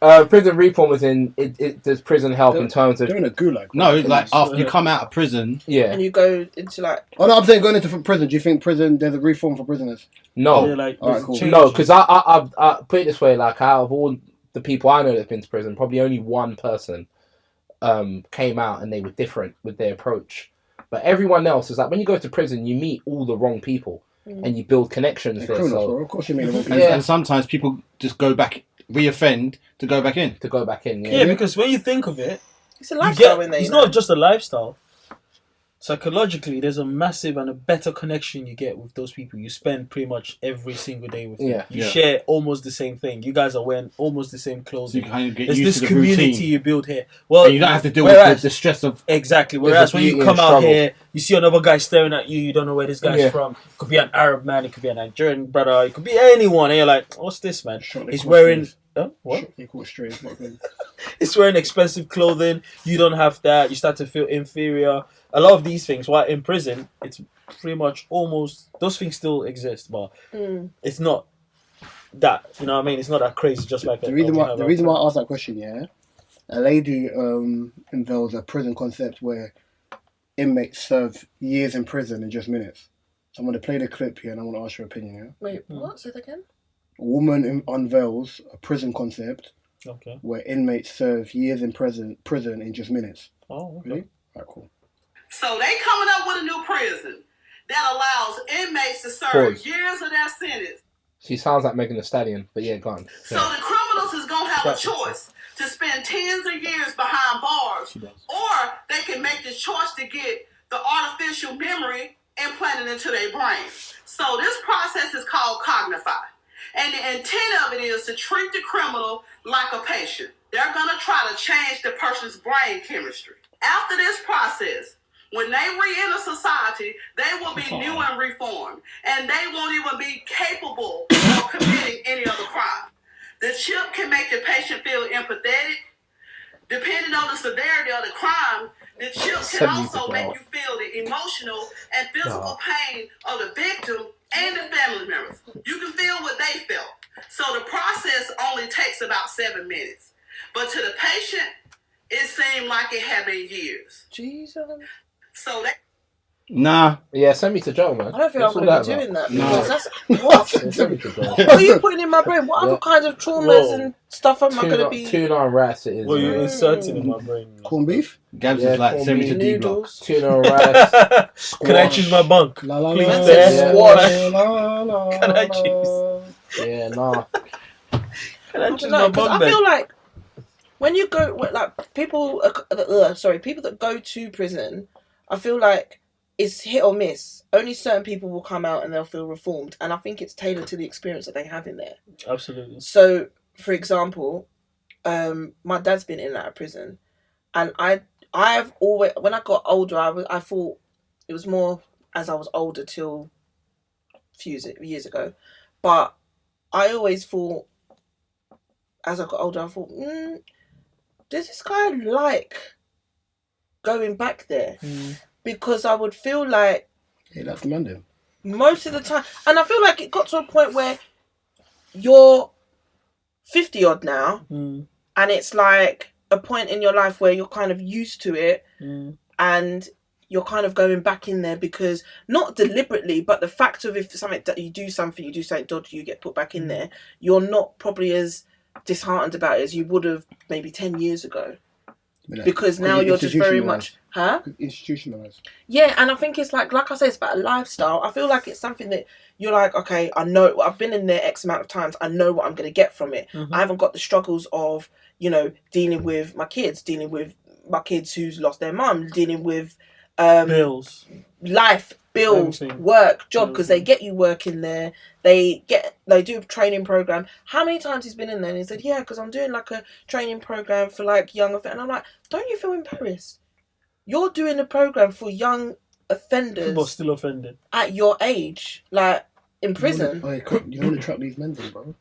Wow. Prison reform is in it does prison help in terms of They're in a gulag. No, right? like after you come out of prison, yeah. And you go into like Oh no, I'm saying going into prison. Do you think there's a reform for prisoners? No, Yeah, like, Alright, there's cool. change. no, because I put it this way, like out of all the people I know that've been to prison, probably only one person came out and they were different with their approach. But everyone else is like, when you go to prison, you meet all the wrong people and you build connections They're there. criminals, So bro. Of course you mean the wrong and, people. Yeah. and sometimes people just go back, re-offend to go back in. to go back in, Yeah, because when you think of it, it's a you lifestyle in there. it's you know? not just a lifestyle. Psychologically, there's a massive and a better connection you get with those people. You spend pretty much every single day with them. Yeah. You Yeah. share almost the same thing. You guys are wearing almost the same So you clothing. kind of get There's used this to the community routine, you build here. Well, and you don't have to deal whereas- with the stress of. Exactly. There's Whereas a when you beauty come in out struggle. here, you see another guy staring at you. You don't know where this guy's Yeah. from. It could be an Arab man. It could be a Nigerian brother. It could be anyone. And you're like, what's this man? Shot they He's call wearing. strays. Huh? What? Shot they call strays, not good. He's wearing expensive clothing. You don't have that. You start to feel inferior. A lot of these things, while in prison, it's pretty much almost those things still exist, but it's not that. You know what I mean? It's not that crazy. Just like The reason why I asked that question, yeah, a lady unveils a prison concept where inmates serve years in prison in just minutes. So I'm going to play the clip here and I want to ask your opinion. Yeah, Wait, what? Say that again? a woman unveils a prison concept Okay. where inmates serve years in prison in just minutes. Oh, okay. Really? Alright, cool. So they coming up with a new prison that allows inmates to serve Pause. years of their sentence. she sounds like Megan Thee Stallion, but yeah, go on. So the criminals is gonna have a choice to spend tens of years behind bars, She does. or they can make the choice to get the artificial memory implanted into their brain. So this process is called Cognify. And the intent of it is to treat the criminal like a patient. They're gonna try to change the person's brain chemistry. After this process, when they re-enter society, they will be new and reformed, and they won't even be capable of committing any other crime. The chip can make the patient feel empathetic. Depending on the severity of the crime, the chip can also make you feel the emotional and physical pain of the victim and the family members. You can feel what they felt. So the process only takes about 7 minutes. But to the patient, it seemed like it had been years. Jesus. So that Nah, Yeah, send me to Joe, man. I don't think What's I'm all going to that be about? doing that No. because that's what? Yeah, send me to Joe. What are you putting in my brain? What other kinds of traumas Whoa. and stuff am I going to Tuna, be? tuna and rice it is. Well, you're man. inserting in my brain. Corned beef? Gabs Yeah, is like corned send me to beef, D block. Noodles. Tuna and rice. Can I choose my bunk? La la Please, la. there. Squash. La, la, Can I la. choose? Yeah, nah. Can I I choose don't my know because bunk I bed? feel like when you go, like people, people that go to prison, I feel like it's hit or miss. Only certain people will come out and they'll feel reformed, and I think it's tailored to the experience that they have in there. Absolutely. So, for example, my dad's been in and out of prison, and I've always, when I got older, I thought it was more as I was older till a few years ago, but I always thought as I got older, I thought, does this guy like going back there? Because I would feel like Yeah, that's the man then. most of the time, and I feel like it got to a point where you're 50 odd now, and it's like a point in your life where you're kind of used to it, and you're kind of going back in there because not deliberately, but the fact of if something that you do something dodgy, you get put back in there, you're not probably as disheartened about it as you would have maybe 10 years ago. because now you're just very much, institutionalized. Yeah, and I think it's like I say, it's about a lifestyle. I feel like it's something that you're like, okay, I know I've been in there X amount of times. I know what I'm going to get from it. Mhm. I haven't got the struggles of, you know, dealing with my kids who's lost their mum, dealing with Bills. life, bills, Everything. work, job, because they get you working there. They do a training program. How many times he's been in there and he said, yeah, because I'm doing like a training program for like young offenders. And I'm like, don't you feel embarrassed? You're doing a program for young offenders, But still offended. at your age, like in prison. You don't want to trap these men in, bro.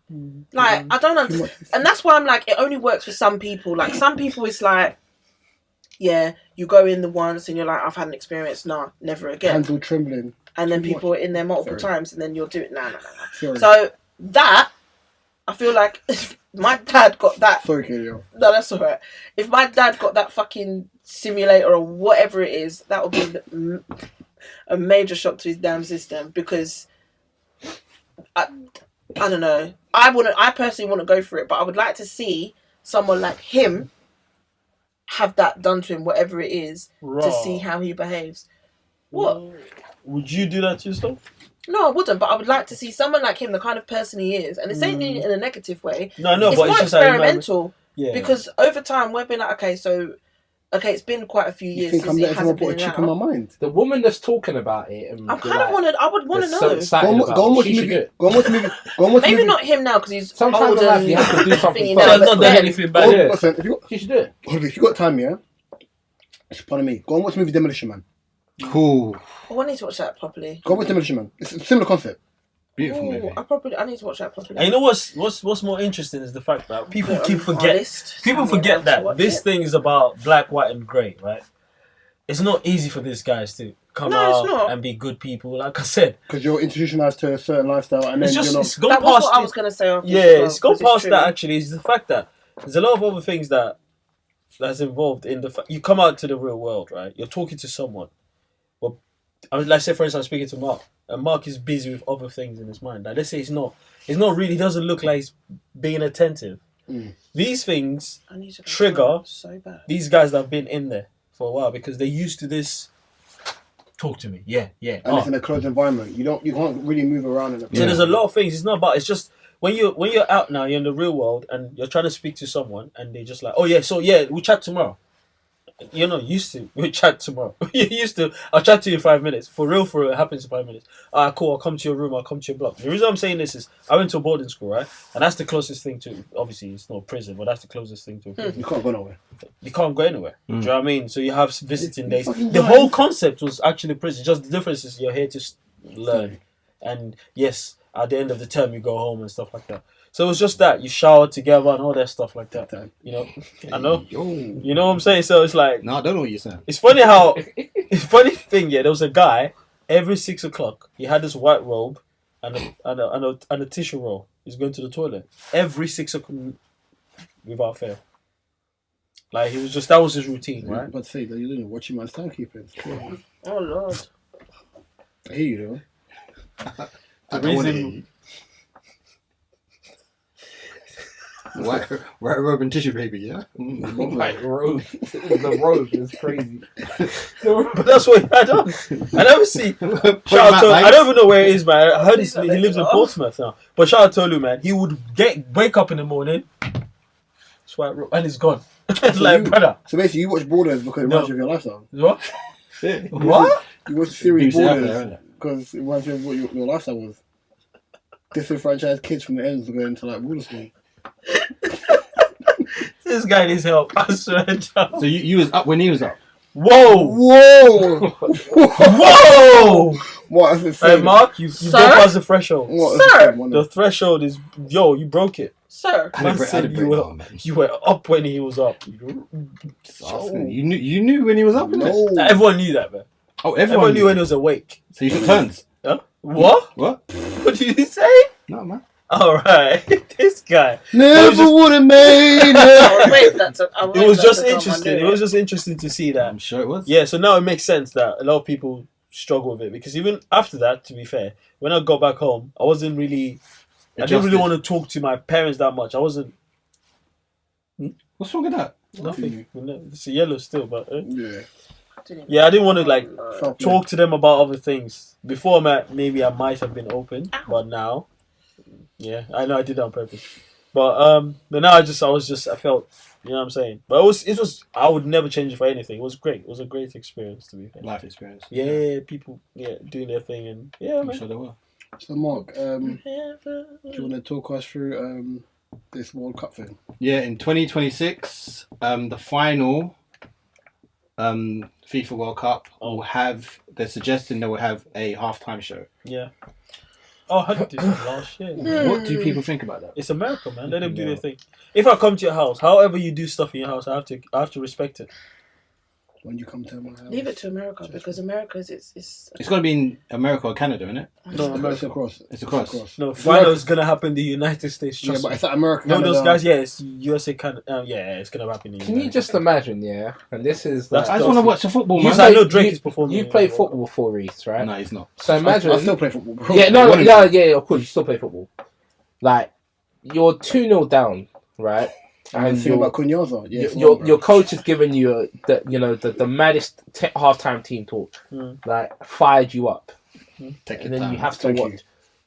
Like, I don't understand. And that's why I'm like, it only works for some people. Like, some people, it's like, yeah, you go in the once and you're like, I've had an experience. Nah, never again. Hands all trembling. And then Too people are in there multiple Sorry. times and then you'll do it. Nah. Sorry. So, that, I feel like if my dad got that. Sorry, Kelly. No, that's alright. If my dad got that fucking simulator or whatever it is, that would be a major shock to his damn system, because I don't know. I personally want to go for it, but I would like to see someone like him have that done to him, whatever it is, to see how he behaves. What? Would you do that to yourself? No, I wouldn't, but I would like to see someone like him, the kind of person he is. And it's ain't in a negative way. No, It's but more it's just how you experimental. Yeah. Because over time, we've been like, okay, it's been quite a few You years think I'm since it letting someone hasn't put a been chip in my out. mind? The woman that's talking about it, and I would want to know. Go and watch the movie. Go and watch the movie. Maybe not him now because he's Sometimes old in life and you have to do something thingy first. now, So but not then- done anything bad. Yeah. Listen, if She should do it. you got time, yeah. Pardon me. Go and watch the movie Demolition Man. Cool. Oh, I need to watch that properly. Go and watch Demolition Man. It's a similar concept. Beautiful Ooh, movie. I need to watch that properly. And you know what's more interesting is the fact that people Put it keep on my forget. list. People So I'm forget able to that watch this it. thing is about black, white, and grey, right? It's not easy for these guys to come No, it's out not. and be good people. Like I said, Because you're institutionalized to a certain lifestyle, and then it's just you're it's not. gone That was past. what I was going to say after Yeah, this as well, it's gone because past true. that. Actually, is the fact that there's a lot of other things that's involved in the fact you come out to the real world, right? You're talking to someone. Well, I mean, let's say for instance, I'm speaking to Mark, and Mark is busy with other things in his mind. Like, let's say he's not really. He doesn't look like he's being attentive. Mm. These things I need to go trigger so bad. these guys that have been in there for a while because they're used to this. Talk to me, yeah. And Oh. it's in a closed environment. You can't really move around in a. So there's a lot of things. It's not about. It's just when you're out now, you're in the real world, and you're trying to speak to someone, and they're just like, oh yeah, so yeah, we'll chat tomorrow. You're not used to. We'll chat tomorrow. You're used to. I'll chat to you in 5 minutes. For real, it happens in 5 minutes. Alright, cool. I'll come to your room. I'll come to your block. The reason I'm saying this is I went to a boarding school, right? And that's the closest thing to. Obviously, it's not prison, but that's the closest thing to a prison. You can't go nowhere. You can't go anywhere. Do you know what I mean? So you have visiting days. fucking The die. whole concept was actually prison. Just the difference is you're here to learn. And yes, at the end of the term, you go home and stuff like that. So it was just that. You shower together and all that stuff like that. You know? I know. Yo. You know what I'm saying? So it's like... No, I don't know what you're saying. It's funny how... It's funny thing, yeah. There was a guy, every 6 o'clock, he had this white robe and a tissue roll. He's going to the toilet. Every 6 o'clock, without fail. Like, he was just... That was his routine, right? But say that you're doing watching man's timekeeping. Oh Lord. I hear you though. I don't want reason- to. White robe and tissue paper, yeah? Like robe. The robe is crazy. But that's what he had on. I never see. Shout out to, I don't even know where it is, man. I heard he lives in Portsmouth now. But shout out to Olu, man. He would wake up in the morning, swipe, and he's gone. It's like, brother. So basically, you watch Borders because it reminds you of your lifestyle. What? What? You watch the series You used to have Borders that, innit? because it reminds you of what your lifestyle was. Disenfranchised kids from the ends were going to like water school. This guy needs help. I swear to God. So you was up when he was up? Whoa! Whoa! Whoa! What? That's Hey, insane. Mark, you Sir? go past the threshold. What? Sir! That's insane, The threshold is, you broke it. Sir. I Man didn't said break you were, down, man. you were up when he was up. Asking. You knew when he was up, innit? No. Everyone knew that, man. Oh, Everyone knew when he was awake. So you took turns? Huh? What? What? What did you say? No, man. Alright, this guy. Never just- would have made I it. would wait for that to- I would It wait was for that just to come on interesting. It there. was just interesting to see that. I'm sure it was. Yeah, so now it makes sense that a lot of people struggle with it because even after that, to be fair, when I got back home, I didn't really Adjusted. want to talk to my parents that much. I wasn't. What's wrong with that? Nothing. It's a yellow still, but Yeah. yeah, I didn't want to like Fair play. talk to them about other things. Before, maybe I might have been open, but now, yeah, I know I did that on purpose. But now I felt, you know what I'm saying. But it was. I would never change it for anything. It was great. It was a great experience, to be fair. Life experience. Yeah, people, doing their thing, and yeah, I'm man. sure they will. So Mark, do you want to talk us through this World Cup thing? Yeah, in 2026, the final FIFA World Cup will have. They're suggesting they will have a halftime show. Yeah. Oh, I heard this last year. What do people think about that? It's America, man. Let them do their thing. If I come to your house, however you do stuff in your house, I have to respect it. When you come to my house, Leave it to America because America's it's It's going to be in America or Canada, isn't it? No, it's America. across. It's across. No, final is gonna happen in the United States. Yeah, Trust but me. it's like America. No, Canada. those guys. Yeah, it's USA, Canada. Yeah, it's gonna happen in. Can you just imagine? Yeah, and this is. That's- I just want to watch the football, man. I know Drake is performing. You in play the World football before Reese, right? No, he's not. So imagine. I still play football, bro. Yeah, no, of course you still play football. Like you're 2-0 down, right? And think about Kunyaza. Yeah, your coach has given you the maddest halftime team talk, like fired you up, Take and your then time. you have to Thank watch.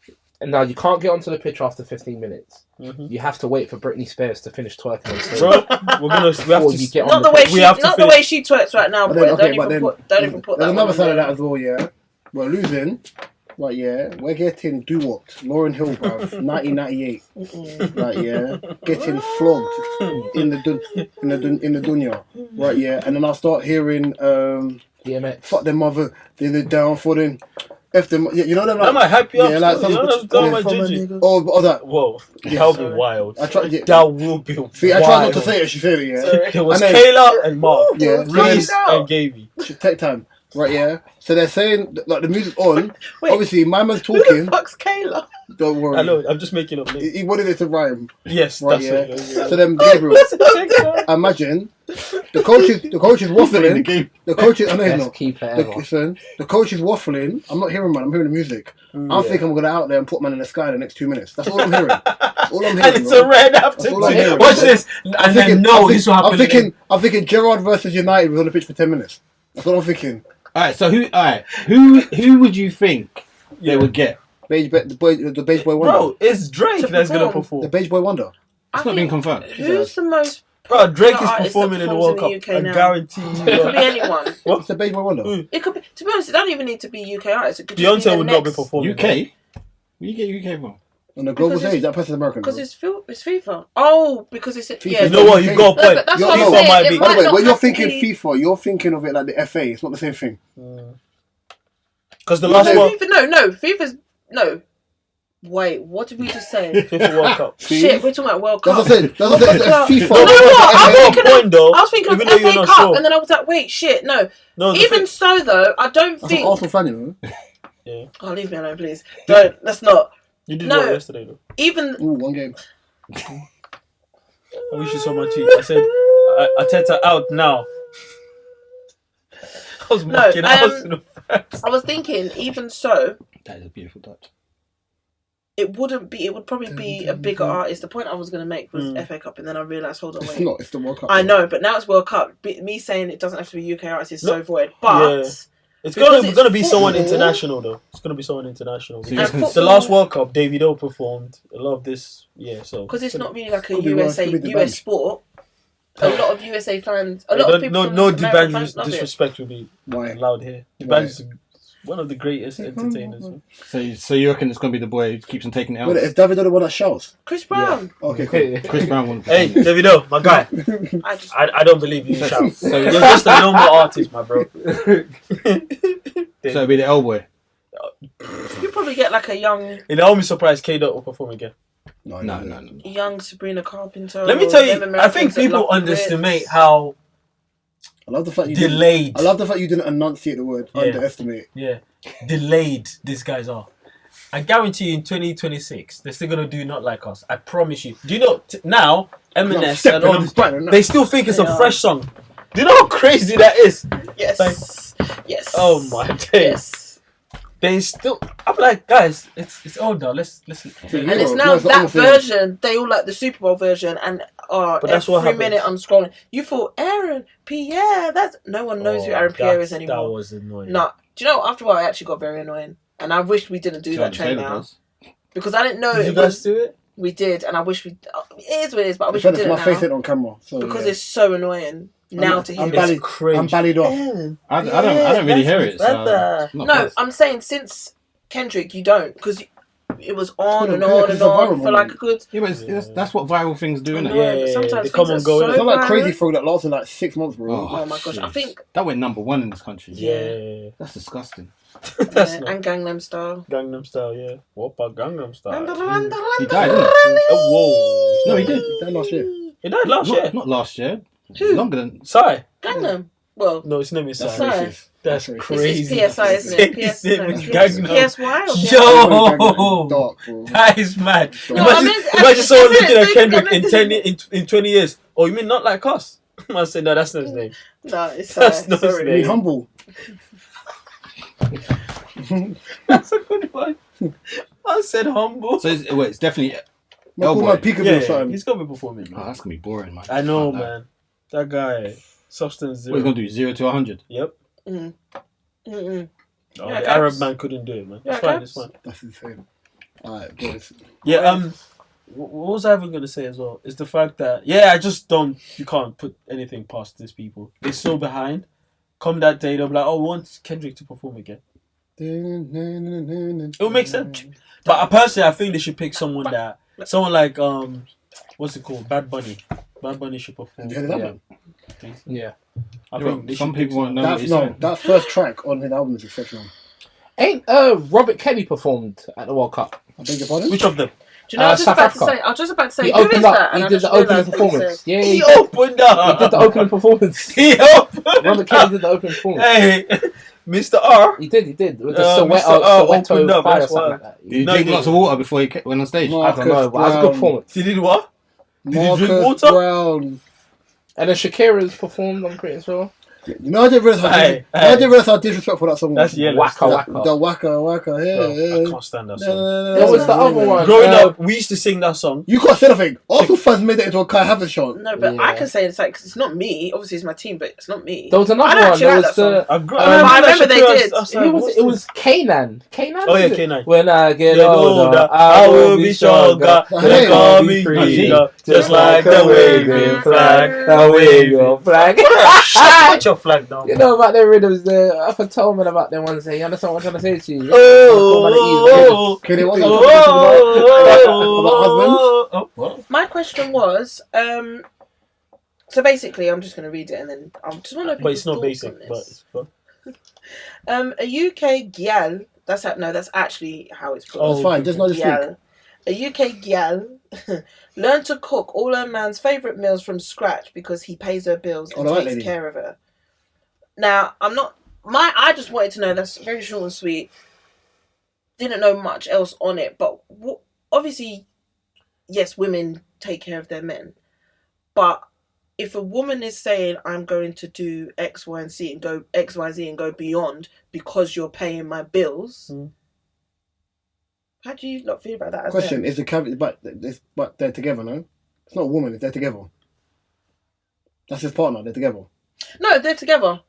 you. And now you can't get onto the pitch after 15 minutes. You have to wait for Britney Spears to finish twerking on stage. Bro, we have Before you to. get not on the way pitch. we she have to not the finish. way she twerks right now, But boy. then, okay, Don't even put that. There's one another on side of there. that as well, yeah. We're losing. Right, yeah. We're getting doo-wopped. Lauryn Hill, bruv. 1998. Right, yeah. Getting flogged in the dunya. Right, yeah. And then I'll start hearing DMX. fuck their mother, then they're down for them. F them, yeah, you know them. Like, That might hype you up. yeah, like still, you know, that's some, my ginger. oh, that. Whoa, Yeah, that'll sorry. be wild. I tried. Yeah. That will be wild. See, I tried not to say it. She said it. Yeah. Sorry. There was And then- Kayla and Mark. Yeah. Reese Kayla. and Gaby. Take time. Right, yeah. So they're saying like the music's on. Wait. Obviously, my man's Who talking. the fuck's Kayla? Don't worry. I know. I'm just making up names. He wanted it to rhyme. Yes, Right, that's yeah. it. So then Gabriel, imagine the coach is waffling. The coach is. I know he's Best not. keeper ever. The coach is waffling. I'm not hearing man. I'm hearing the music. I think I'm gonna go out there and put man in the sky in the next 2 minutes. That's all I'm hearing. That's all I'm hearing. And it's bro. a red after. That's all I'm hearing. Watch this. And then no, this will happen. I'm thinking Gerrard versus United was on the pitch for 10 minutes. That's what I'm thinking. All right, so who would you think they would get? The beige boy wonder. Bro, it's Drake To that's gonna perform. perform. The beige boy wonder. It's not been confirmed. Who's the most? Bro, Drake is artist that performing in the performs World in Cup. the UK I now? guarantee It could be you. anyone. What's the beige boy wonder? It could be. To be honest, it don't even need to be UK artists. It could just be Beyonce the would not be next- performing. UK? Where you get UK from? On the global Because stage, that person's American. Because bro. it's FIFA. Oh, because it's yeah. You know what? You got a No, point. but that's Yo, what I'm yo, saying. might It be. By the way, not when you're have to thinking be- FIFA, you're thinking of it like the FA. It's not the same thing. Because the No, last one, FIFA's no. Wait, what did we just say? FIFA World Cup. Shit, we're talking about World That's Cup. what I said. That's what I said. World It's FIFA. No, no, I was thinking point though. I was thinking even of though you're FA not Cup, sure. and then I was like, wait, shit, no. No, the Even thing- so, though, I don't That's an think. Arsenal fan, you know. Oh, leave me alone, please. Don't. Let's not. you did No. well yesterday though. Even. Ooh, one game. I wish you saw my tweet. I said, Arteta out now. I was marking Arsenal fans. I was thinking, even so, That is a beautiful touch. it wouldn't be. It would probably be a bigger artist. The point I was going to make was FA Cup, and then I realised, hold on, It's wait. not. It's the World Cup. I know, but now it's World Cup. Me saying it doesn't have to be UK artists is so void. But It's Because gonna it's be someone football. international though. It's gonna be someone international. So Because And the football- last World Cup, Davido performed. A lot of this, so because it's not really like a Could be USA could be the US band. sport. A lot of USA fans, a lot of people. from no America fans D'Banj love it. disrespect will be Why? allowed here. Why? D'Banj is one of the greatest entertainers. So you reckon it's going to be the boy who keeps on taking it Wait, out? is David the one that shouts? Chris Brown. Okay, cool. Chris Brown won. Hey, Davido, my guy. I just I don't believe you shout. So You're just a normal artist, my bro. it'll be the L boy. you probably get like a young I won't be surprised K Dot will perform again. No. Sabrina Carpenter. Let me or tell them you, I Americans think that people love the underestimate Brits. how I love the fact you delayed. I love the fact you didn't enunciate the word Yeah. underestimate. Yeah, delayed these guys are. I guarantee you in 2026, they're still going to do Not Like Us. I promise you. Do you know, now, M&S and all this, they still think it's a Yeah. fresh song. Do you know how crazy that is? Yes. Yes. Oh my days. Yes. They still, I'm like, guys, it's older. Let's And it's now No, it's the that other thing. version. They all like the Super Bowl version, and oh, But that's what every happens. minute I'm scrolling. You thought Aaron Pierre. That's no one knows who Aaron Pierre is anymore. That was annoying. No, do you know? After a while, it actually got very annoying, and I wish we didn't do that train now because I didn't know Did you it guys was. do it? We did, and I wish we. It is what it is, but I wish It's we did my it face now ain't on camera, so because yeah. it's so annoying now to hear. I'm it. ballied. cringe. I'm ballied off. I don't really hear it. So not No, fast. I'm saying since Kendrick, you don't because it was on Yeah, and because on it's and a on viral for like a moment. good. Yeah, but that's what viral things do, I innit? know, Yeah, but yeah, sometimes they come things and are go, so It's not like viral. Crazy Frog that lasted like 6 months, bro. Oh my gosh, I jeez. think that went #1 in this country. Yeah. That's disgusting. That's yeah, not and Gangnam Style. Gangnam Style, yeah. What about Gangnam Style? He died, didn't he? Oh, whoa. No, he did. That last year. He died last year. Not last year. Who? Longer than. Sai. Gangnam. Well, No, his name is That's Sai. Sai. racist. That's racist. crazy. It's PSI, isn't it? His PS, name no, is PS, Gangnam. PSY or Yo! Dark, bro. That is mad. No, imagine I meant- imagine someone that's looking it, at so Kendrick I meant in this 10 is- in 20 years. Oh, you mean not like us? I said, no, that's not his name. No, it's That's not his sorry. Being humble. That's a good one. I said humble. So it's definitely. My call boy. my peekaboo Yeah, or something. he's got to be performing, Oh, man. that's gonna be boring, man. I know, Fuck that. man. That guy, substance What he's zero. gonna do? 0 to 100. Yep. Mm. Mm-mm. Oh, Yeah, the Caps. Arab man couldn't do it, man. Yeah, It's fine, Caps. it's fine. That's insane. Alright, boys. Yeah, what was I even gonna say as well? Is the fact that I just don't. You can't put anything past these people. They're so behind. Come that day, they'll be like, "Oh, we want Kendrick to perform again." It will make sense. But personally, I think they should pick someone like what's it called? Bad Bunny. Bad Bunny should perform. Yeah, that one. Yeah. I think they Some should pick people won't know That's what he's no, saying. that first track on his album is exceptional. Ain't Robert Kelly performed at the World Cup? I beg your pardon? Which of them? Do you know? I was just South about to Africa. say. I was just about to say. He Who is opened that? up. And He I did just the opening realised what you performance. said. Yeah, He he opened up. did the opening performance. He opened. Robert Kelly did the opening performance. Hey, Mr. R. He did. With the Mr. R Soweto opened up, fire or that's something why. like that. Did he No, drink he lots of water before he went on stage? No. I don't know, but it was a good Brown. performance. He did what? Did you drink Marcus water? Brown. And then Shakira's performed on Crete as well. You know, I didn't realize how disrespectful that song was. That's yellow. Waka The waka. waka, Bro, yeah. I can't stand that song. What was the other one? Growing up, we used to sing that song. You can't say nothing. Arsenal fans made it into a Kai Havertz shot. No, but Yeah. I can say it's like 'cause it's not me. Obviously, it's my team, but it's not me. There was I another don't one. actually There like was that the. I I remember they did. Who was it? It was Kanan. Kanan? Oh, yeah, was it? Kanan. When I get Get older, older, I will be stronger. Hey. They call me Free. free, just like the waving flag. The waving flag. Put your flag down. You know about the rhythms there. I can tell me about them ones. You understand what I'm trying to say to you? Oh, Okay, what's what? My question was, so basically, I'm just going to read it and then I just want to know. But it's not people's basic. thoughts But on this. A UK gyal. That's actually how it's put. Oh, That's fine, just not just speak. Gyal. A UK gyal learned to cook all her man's favourite meals from scratch because he pays her bills and All right, takes lady. care of her. Now, I just wanted to know, that's very short and sweet. Didn't know much else on it, but obviously, yes, women take care of their men. But if a woman is saying, I'm going to do X, Y, and Z and go beyond because you're paying my bills, how do you not feel about that? Question: Is the caveat but they're together? No, it's not a woman. If they're together, that's his partner. They're together. No, they're together.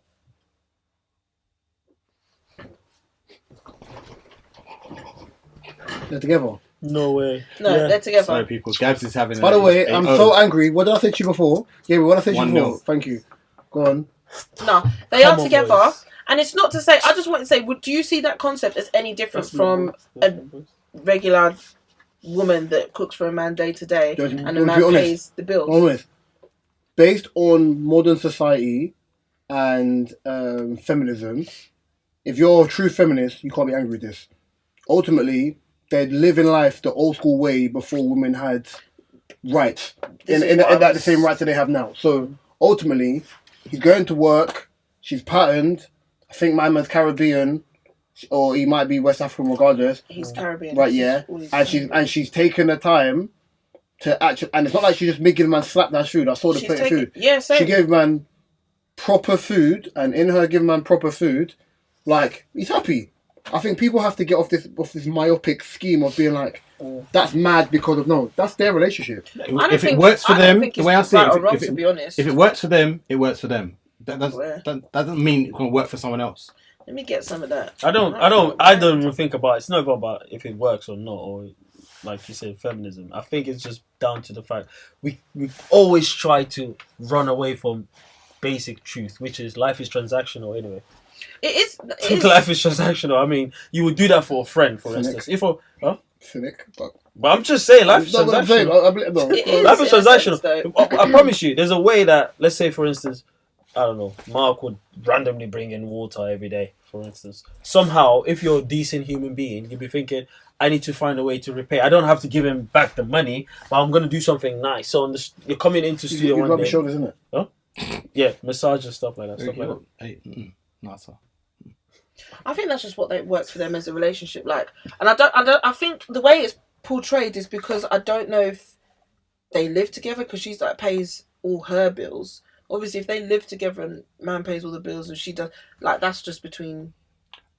They're together. no way. No, Yeah. they're together. Sorry, people. Gabs is having. By the way, I'm Oh, so angry. What did I say to you before? Yeah, what did I say to you 1-0. before? Thank you. Go on. No, they Come are on, together. boys. And it's not to say, I just want to say, do you see that concept as any different from a regular woman that cooks for a man day to day Don't- and the don't man be honest. pays the bills? Honest. Based on modern society and feminism, if you're a true feminist, you can't be angry with this. Ultimately, they're living life the old school way before women had rights. In the same rights that they have now. So ultimately, he's going to work, she's patterned, I think my man's Caribbean, or he might be West African regardless. He's Caribbean. Right, yeah. And she's taken the time to actually, and it's not like she just making man slap that food. I saw the plate of food. Yeah, same. She gave man proper food, and in her giving man proper food, like, he's happy. I think people have to get off this myopic scheme of being like, That's mad because of that's their relationship. If it works for them, the way I see it, to be honest, if it works for them, it works for them. That doesn't mean it's gonna work for someone else. let me get some of that. I don't even think about it's not even about if it works or not, or like you said, feminism. I think it's just down to the fact we always try to run away from basic truth, which is life is transactional anyway. It is. Life is transactional. I mean, you would do that for a friend, for instance. Cynic, but I'm just saying, life is transactional. Life is transactional. I promise you, there's a way that, let's say, for instance, I don't know, Mark would randomly bring in water every day, for instance. Somehow, if you're a decent human being, you'd be thinking, I need to find a way to repay. I don't have to give him back the money, but I'm going to do something nice. So you're coming into studio one day. Shoulders, isn't it? Huh? Yeah, massage and stuff like that. No, sir. I think that's just what works for them as a relationship. Like, and I think the way it's portrayed is because I don't know if they live together, because she's like pays all her bills. Obviously, if they live together and man pays all the bills and she does, like, that's just between.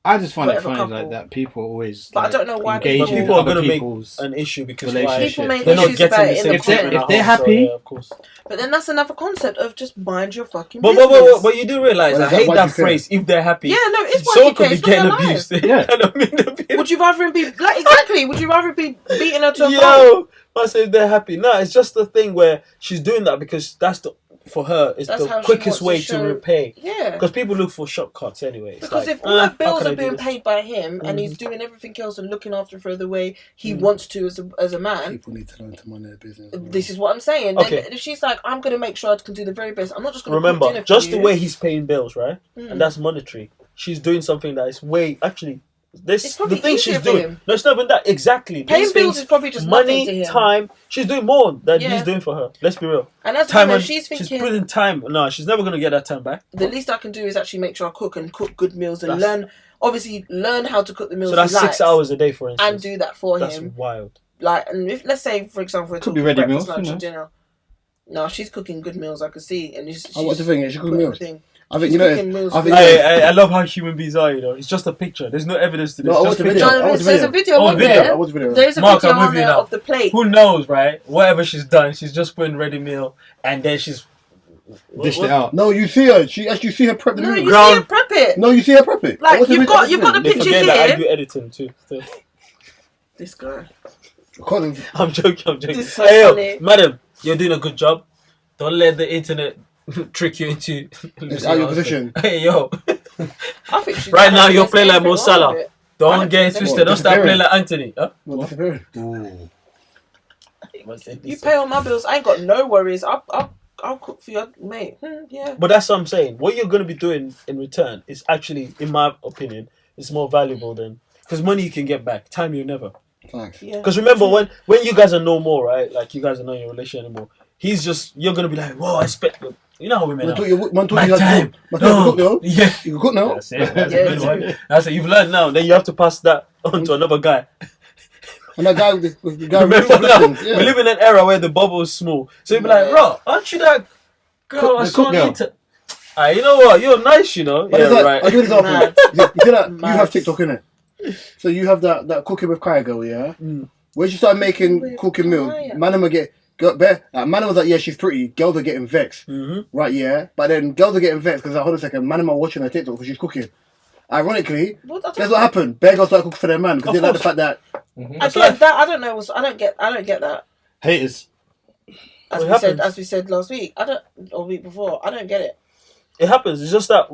I just find it whatever funny couple. like that people always. But I don't know why engage in people are other going to make people's an issue because relationship. People make they're not issues about getting it the in same the treatment if at they're home, so, happy- yeah, of course. But then that's another concept of just mind your fucking But business. but you do realise, Well, I is that hate why that you care? phrase. If they're happy, Yeah, no, it's why someone you could care. be It's not getting their abused. Yeah. I don't mean abuse. Would you rather him be like exactly? Would you rather him be beating her to a pulp? Yo, I say they're happy. No, it's just the thing where she's doing that because for her, it's That's the how she quickest way wants to to show- repay. Yeah. Because people look for shortcuts anyway. It's Because like, if all her how bills can I are do being this? paid by him and he's doing everything else and looking after her the way he wants to as a man, People need to learn to mind their business. this is what I'm saying. Okay. Then if she's like, I'm going to make sure I can do the very best. I'm not just going to Remember, cook dinner just for the you. way he's paying bills, right? And that's monetary. She's doing something that is way actually. It's This probably the thing easier she's for doing. him. No, it's not even that. Exactly. Paying These bills things, is probably just nothing to money, him. time. She's doing more than Yeah. he's doing for her. Let's be real. And that's Time when and she's thinking, putting time. No, she's never gonna get that time back. the least I can do is actually make sure I cook good meals and That's- learn how to cook the meals. So that's he 6 likes hours a day, for instance. and do that for That's him. wild. Like, and if let's say, for example, we're Could be talking ready breakfast, meals, lunch, you and dinner. No, she's cooking good meals. I can see, and she's What's the thing? She cooking meals. everything. I think She's you know. cooking meals I for think you. I love how human beings are. You know, it's just a picture. There's no evidence to this. No, I just watched the picture. video. No, I watched there's a the video Oh, on video. there. I watched the video. There's a Mark, video I'm with on you there now. of the plate. Who knows, right? Whatever she's done, she's just putting ready meal, and then she's Dished it out. No, you see her. You see her prep the No, meal. you Ground- see her prep it. No, you see her prep it. I Like, watched the you've video. got the They picture forget that I here. do editing too. So. This guy. Collins. I'm joking. This is so Hey, yo, funny. madam, you're doing a good job. Don't let the internet trick you into It's out of your position. Hey, yo, I think she's Right done now it. you're There's playing like Mo everything wrong Salah. with it. don't get it What, twisted. Don't start disappearing? playing like Anthony. Huh? Well, disappearing. You pay all my bills. I ain't got no worries. I'll cook for your mate. Yeah. But that's what I'm saying. What you're going to be doing in return is actually, in my opinion, is more valuable than... Because money you can get back. Time you never. Thanks. Yeah. Because remember, when you guys are no more, right? Like, you guys are not in your relationship anymore. He's just... You're going to be like, whoa, I spent... You know how women Man are. told My you time. to cook now. Yeah. You can cook now. That's it. That's Yeah, a good one. That's it. You've learned now. Then you have to pass that on to another guy. And that guy with the guy with Remember now, the yeah. we live in an era where the bubble is small. So you'd be like, bro, aren't you that girl I The saw cook on girl. internet? You know what? You're nice, you know. But Yeah, it's like, right. I'll give you an Mad. example. You see that? You Mad. have TikTok, innit? So you have that cooking with Kaya girl, yeah? Mm. When she started making With cooking meals, Kaya. man was like, yeah, she's pretty. Girls are getting vexed. Mm-hmm. Right, yeah? But then girls are getting vexed because, like, hold on a second, man are watching her TikTok because she's cooking. Ironically, guess what happened? Bear girls started cooking for their man because Of they like the course. fact that I get that. I don't know. I don't get that. Haters. As we said last week. Or week before. I don't get it. It happens. It's just that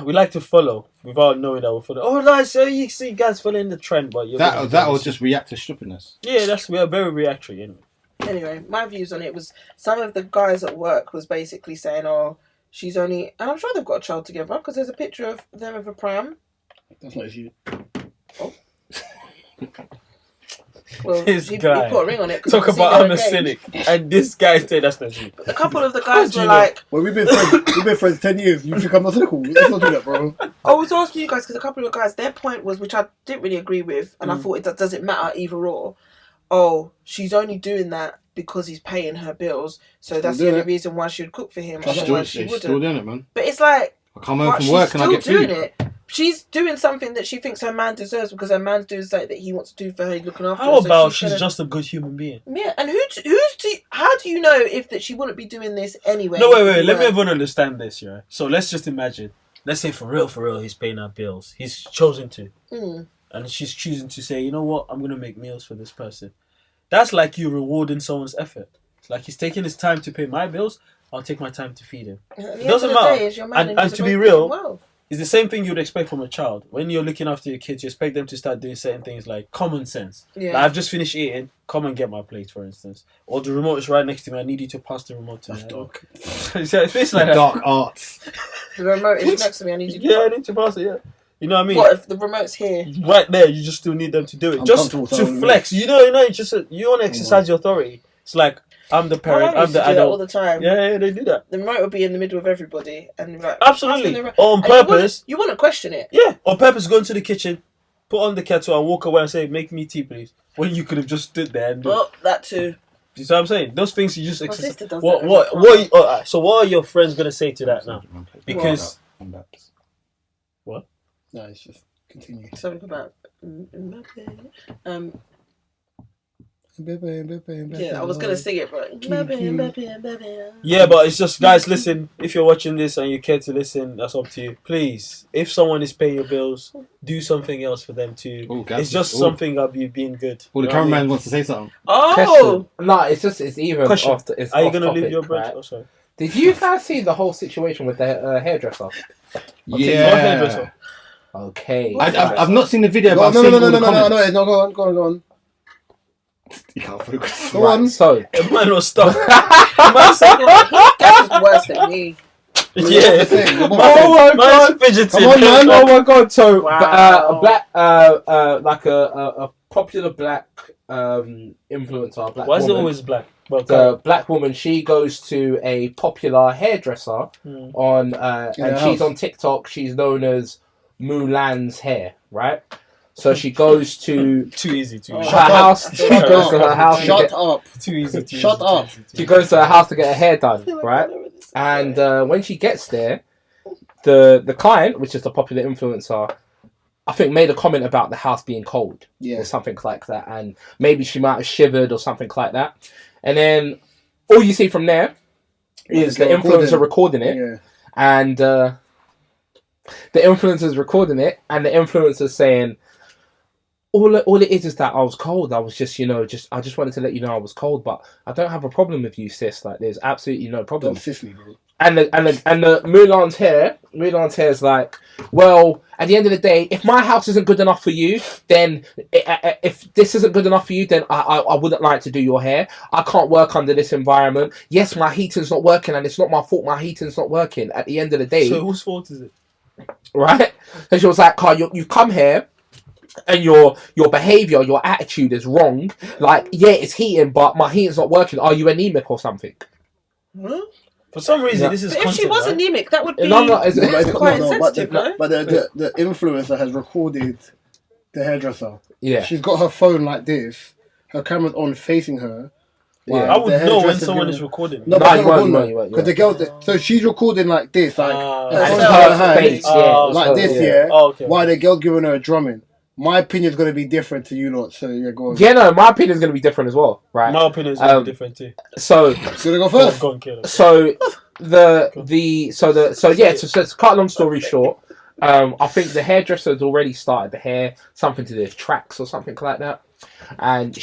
we like to follow without knowing that we're following. Oh, nice. So you see guys following the trend, but you're That will just react to stupidness. Yeah, we are very reactionary anyway. Anyway, my views on it was some of the guys at work was basically saying, "Oh, she's only," and I'm sure they've got a child together because there's a picture of them with a pram. that's not you. Well, This he guy. put a ring on it. 'cause Talk you can see about they're I'm a engaged. cynic, and this guy said that's not you. A couple of the guys do were you know? like, Well, we've been friends 10 years. You think I'm not cynical? Let's not do that, bro. I was asking you guys because a couple of guys, their point was, which I didn't really agree with, and I thought, does it matter either or? Oh, she's only doing that because he's paying her bills, so that's the doing only it. reason why she would cook for him. She's Otherwise, Still she still wouldn't. doing it, man. But it's like, I come home but from she's work and I still get doing food. it. she's doing something that she thinks her man deserves because her man's doing something that he wants to do for her, he's looking after her. How so about she's gonna- just a good human being? Yeah, and how do you know if that she wouldn't be doing this anyway? No, wait. Let me everyone understand this, yeah. So let's just imagine. Let's say for real, he's paying our bills. He's chosen to, and she's choosing to say, you know what, I'm gonna make meals for this person. That's like you rewarding someone's effort. It's like he's taking his time to pay my bills. I'll take my time to feed him. It doesn't matter. And to be real, it's the same thing you'd expect from a child. When you're looking after your kids, you expect them to start doing certain things like common sense. Yeah. Like, I've just finished eating. Come and get my plate, for instance. Or the remote is right next to me. I need you to pass the remote to me. Dark. It's like that. Dark arts. The remote is next to me. I need you. To I need to pass it. Yeah. You know what I mean? What if the remote's here? Right there, you just still need them to do it. I'm Just comfortable to telling flex. You want to exercise your authority. It's like, I'm the My parent, mum I'm used to the do that all adult. the time. Yeah, they do that. The remote would be in the middle of everybody, and you're like, Absolutely. passing the On and purpose. You want to question it? Yeah, on purpose, go into the kitchen, put on the kettle, and walk away and say, "Make me tea, please." When you could have just stood there and do. Well, that too. You see what I'm saying? Those things you just. My sister does What? that. So what are your friends gonna say to that now? Because No, it's just continue. something about yeah, I was gonna sing it, but yeah, but it's just, guys, listen. If you're watching this and you care to listen, that's up to you. Please, if someone is paying your bills, do something else for them too. Ooh, It's just something of you being good. Well, the You know what I cameraman mean? wants to say something. oh, No, it's even Question. off. It's Are you off gonna leave topic, your bridge? right? Oh, sorry. Did you guys see the whole situation with the hairdresser? hairdresser. Okay. I've not seen the video, No, but I've no, seen no, all no, the no, no, comments. no, go on. You can't focus. Go on. So The man was stuck. That's worse than me. Yeah. Come on. Oh my Man's god! fidgeting. Come on, man. Oh my god! So Wow. a black, like a popular black influencer, black Why is it woman. always black? Well, The black woman, she goes to a popular hairdresser on, her and she's house. on TikTok. She's known as Mulan's Hair, right? So she goes to too easy. her house. She goes to her house. to Shut get- up. Too easy. Shut up. She goes to her house to get her hair done, right? And when she gets there, the client, which is the popular influencer, I think made a comment about the house being cold Yeah. or something like that, and maybe she might have shivered or something like that. And then all you see from there is the influencer recording it, Yeah. and the influencer's recording it, and the influencer's saying, all it is that I was cold. I was just, I just wanted to let you know I was cold, but I don't have a problem with you, sis. Like, there's absolutely no problem. Don't sis me, bro. And the Mulan's hair is like, well, at the end of the day, if my house isn't good enough for you, then if this isn't good enough for you, then I wouldn't like to do your hair. I can't work under this environment. Yes, my heating's not working, and it's not my fault. My heating's not working. At the end of the day, So whose fault is it? right? And she was like, Carl, you've come here, and your behaviour, your attitude is wrong. Like, yeah, it's heating, but my heating's not working. Are you anemic or something? Huh? For some reason, Yeah. this is But if she content, was right? anemic, that would be No, no, it's- quite insensitive, no? But the influencer has recorded the hairdresser. Yeah. She's got her phone like this. Her camera's on facing her. Yeah. I would The know when hairdresser's someone gonna- is recording. No, No, but you it's won't, not you recording won't. because the girl. So she's recording like this, like Ah. her And phone's it's in her her hand, face, Oh, yeah. like this, yeah. yeah. Oh, okay. Why the girl giving her a drumming? My opinion is going to be different to you lot. So yeah, go on. Yeah, no, my opinion's going to be different as well, right? My opinion is going to be different too. So, So they go first. Go on, kill it. so to cut a long story short, I think the hairdresser had already started the hair, something to do with tracks or something like that, and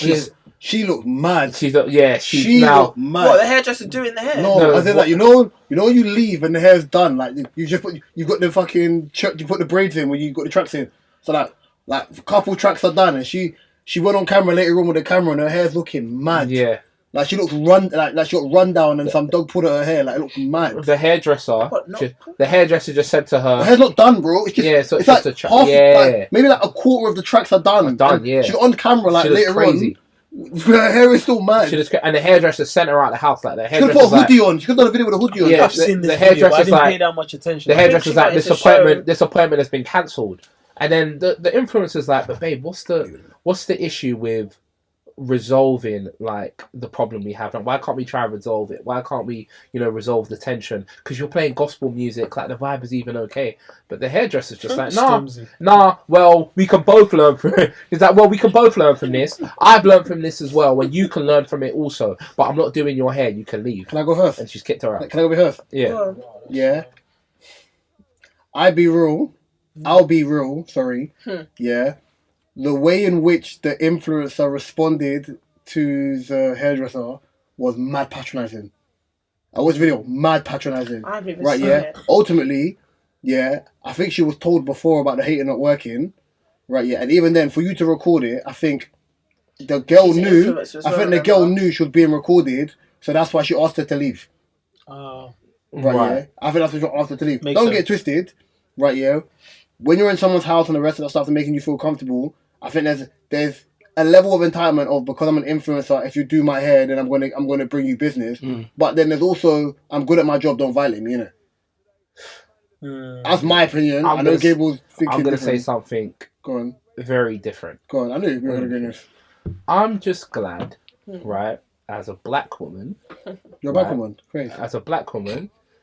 She looked mad. she's She now looked mad. What, the hairdresser doing the hair? No, No, I said like you know you leave and the hair's done. Like you just you got the fucking you put the braids in when you got the tracks in. So like a couple tracks are done, and she went on camera later on with the camera, and her hair's looking mad. yeah. Like she looked like she got run down, and some dog pulled her hair. Like it looked mad. The hairdresser, What, not- the hairdresser just said to Her her, hair's not done, bro. It's just Yeah, so it's it's just like a track. half, Yeah. like, maybe like a quarter of the tracks are done. Done, And yeah. She got on camera like she was later crazy. on. Her hair is still mad. And the hairdresser sent her out the house like the She could have hairdresser's put a like, hoodie on. She could have done a video with a hoodie on. Yeah, I've seen the this video, but I hairdresser's didn't pay like- that much attention. the I think hairdresser's she like, wanted this to appointment has been cancelled. And then the influencer's like, but babe, what's the issue with resolving like the problem we have, and why can't we try and resolve it? Why can't we, resolve the tension? Because you're playing gospel music, like the vibe is even okay, but the hairdresser's just like, nah. Well, we can both learn from it. He's like, well, we can both learn from this. I've learned from this as well, and you can learn from it also. But I'm not doing your hair. You can leave. Can I go first? And she's kicked her out. Can I go first? Yeah. Yeah. I'll be real. Sorry. Yeah. The way in which the influencer responded to the hairdresser was mad patronising. I watched the video, mad patronising. I haven't even Right, seen yeah. it. Ultimately, yeah, I think she was told before about the hater not working. Right, yeah. And even then, for you to record it, I think the girl She's an knew. influencer as I well, think the girl remember? knew she was being recorded, so that's why she asked her to leave. Oh. Right, Right. yeah. I think that's what she asked her to leave. Makes Don't sense. get twisted. Right, yeah. When you're in someone's house and the rest of that stuff is making you feel comfortable, I think there's a level of entitlement of, because I'm an influencer, if you do my hair, then I'm gonna bring you business. But then there's also, I'm good at my job, don't violate me, innit? That's my opinion. I know Gable's thinking I'm going to say different. something Go on. very different. Go on. I knew you were going to go this. I'm just glad, right, as a black woman, You're a black woman. Crazy.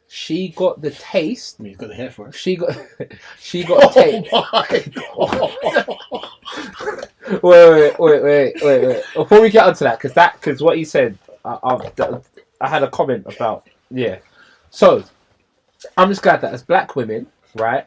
she got the taste. You've got the hair for it. She got a taste. Wait. Before we get onto that, because what he said, I had a comment about, So, I'm just glad that as black women, right,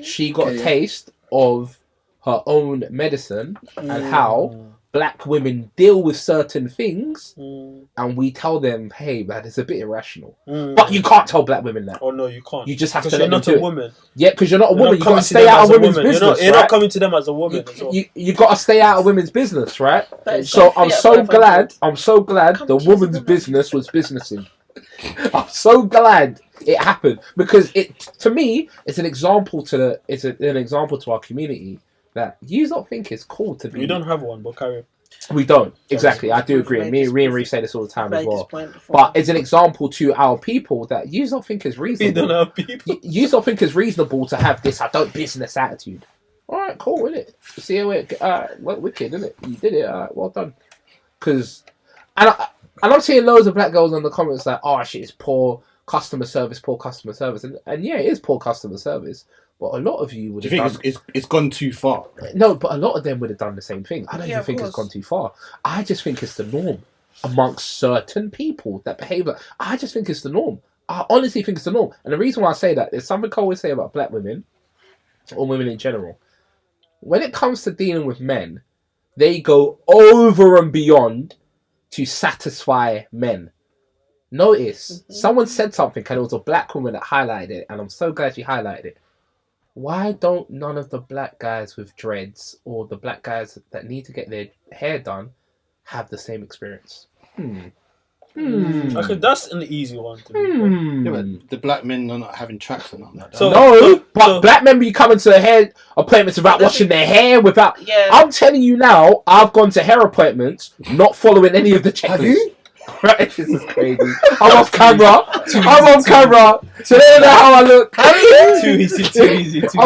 she got a taste of her own medicine and how black women deal with certain things, and we tell them, hey, man, it's a bit irrational. But you can't tell black women that. Oh no, you can't. You just have because to you're let not them a do it. woman. Yeah, because you're not a woman. You coming got to to stay them out as of a women's woman. business. You're right? not coming to them as a woman. as well. You got to stay out of women's business, right? That is So so I'm fair, so 500. glad. I'm so glad Come the to us as a woman's woman. business was businessing. I'm so glad it happened because to me, it's an example to an example to our community that you don't think it's cool to be. We don't have one, but carry on. We don't exactly. I do We've agree. made Me this and Reece point- say this all the time made as this well. point before. But it's an example to our people that you don't think is We reasonable. don't have people. You don't think it's reasonable to have this I don't business attitude. All right, cool, innit? See how it wicked, innit? You did it. All right, well done. Because, and I'm seeing loads of black girls in the comments like, oh shit, it's poor customer service, and yeah, it is poor customer service. But a lot of you would Do have you done. think it's gone too far? No, but a lot of them would have done the same thing. I don't Yeah, even of think it's course. gone too far. I just think it's the norm amongst certain people that behave like. I just think it's the norm. I honestly think it's the norm. And the reason why I say that is something I always say about black women, or women in general. When it comes to dealing with men, they go over and beyond to satisfy men. Notice, someone said something and it was a black woman that highlighted it, and I'm so glad she highlighted it. Why don't none of the black guys with dreads or the black guys that need to get their hair done have the same experience? Okay, that's an easy one to be. Yeah, but the black men are not having tracks and all that. So- No, but so- black men be coming to the hair appointments without washing their hair, without... Yeah. I'm telling you now, I've gone to hair appointments not following any of the checklists. Have you? Right, this is crazy. I'm off camera. So they know how I look. Too easy. Too easy. I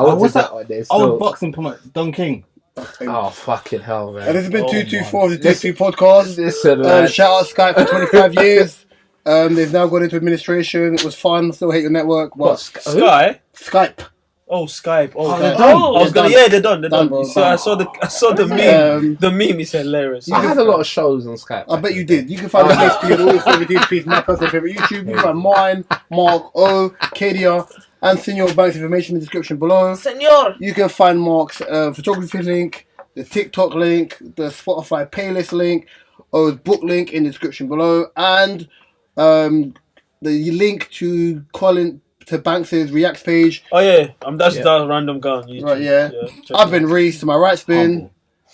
wanted What's that one there. Old So. boxing promoter, Don King. Oh, fucking hell, man. And this has been Oh, 224 of the DSP podcast. Listen, man. Shout out Skype for 25 years. They've now gone into administration. It was fun. Still hate your network. But Sky. Skype. Oh, Skype. Oh, they're that- done. I was gonna. They're Yeah, they're done. Done, bro. So I saw the meme. The meme is hilarious. I had a lot of shows on Skype. I bet you did. You can find the DSP on all your favorite DSPs. My personal favorite YouTube. You can find mine, Mark O, Kadia, and Senor Banks information in the description below. Senor. You can find Mark's photography link, the TikTok link, the Spotify playlist link, O's book link in the description below, and the link to Banks's Reacts page. Oh yeah, that's that random guy on YouTube. Right, yeah. check I've it been out. Reese to my right spin, Humble.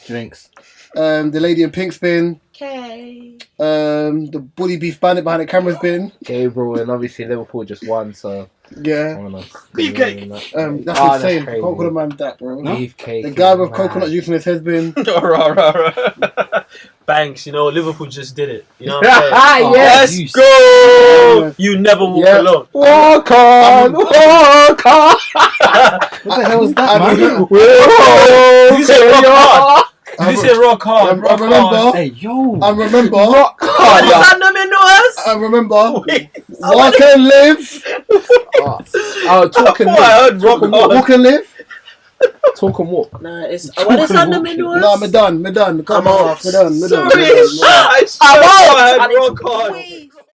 Drinks. the lady in pink spin, Okay. the bully beef bandit behind the camera's been. Gabriel, and obviously Liverpool just won, so Yeah. I don't know. Beefcake. That's Oh, insane. that's Can't crazy. call a man that, bro. Beefcake. The guy with man. coconut juice in his head's been. Rah, rah, rah. Banks, you know, Liverpool just did it. You know what I'm saying? Yes. Let's go! You never walk Yeah. alone. Walk on, walk on. What the hell was that, man? Did you say rock hard? Did you say rock hard? I Rock remember. hard. Hey, yo. I remember. Rock What is hard. under me nose? I remember. Wait, Walk and live. Oh, talk and I thought I walk. heard rock hard. Walk and live. Talk and walk. Nah, it's what is under me nose? No, me done. Come I'm on, off. me done. Sorry, I swear I heard rock hard.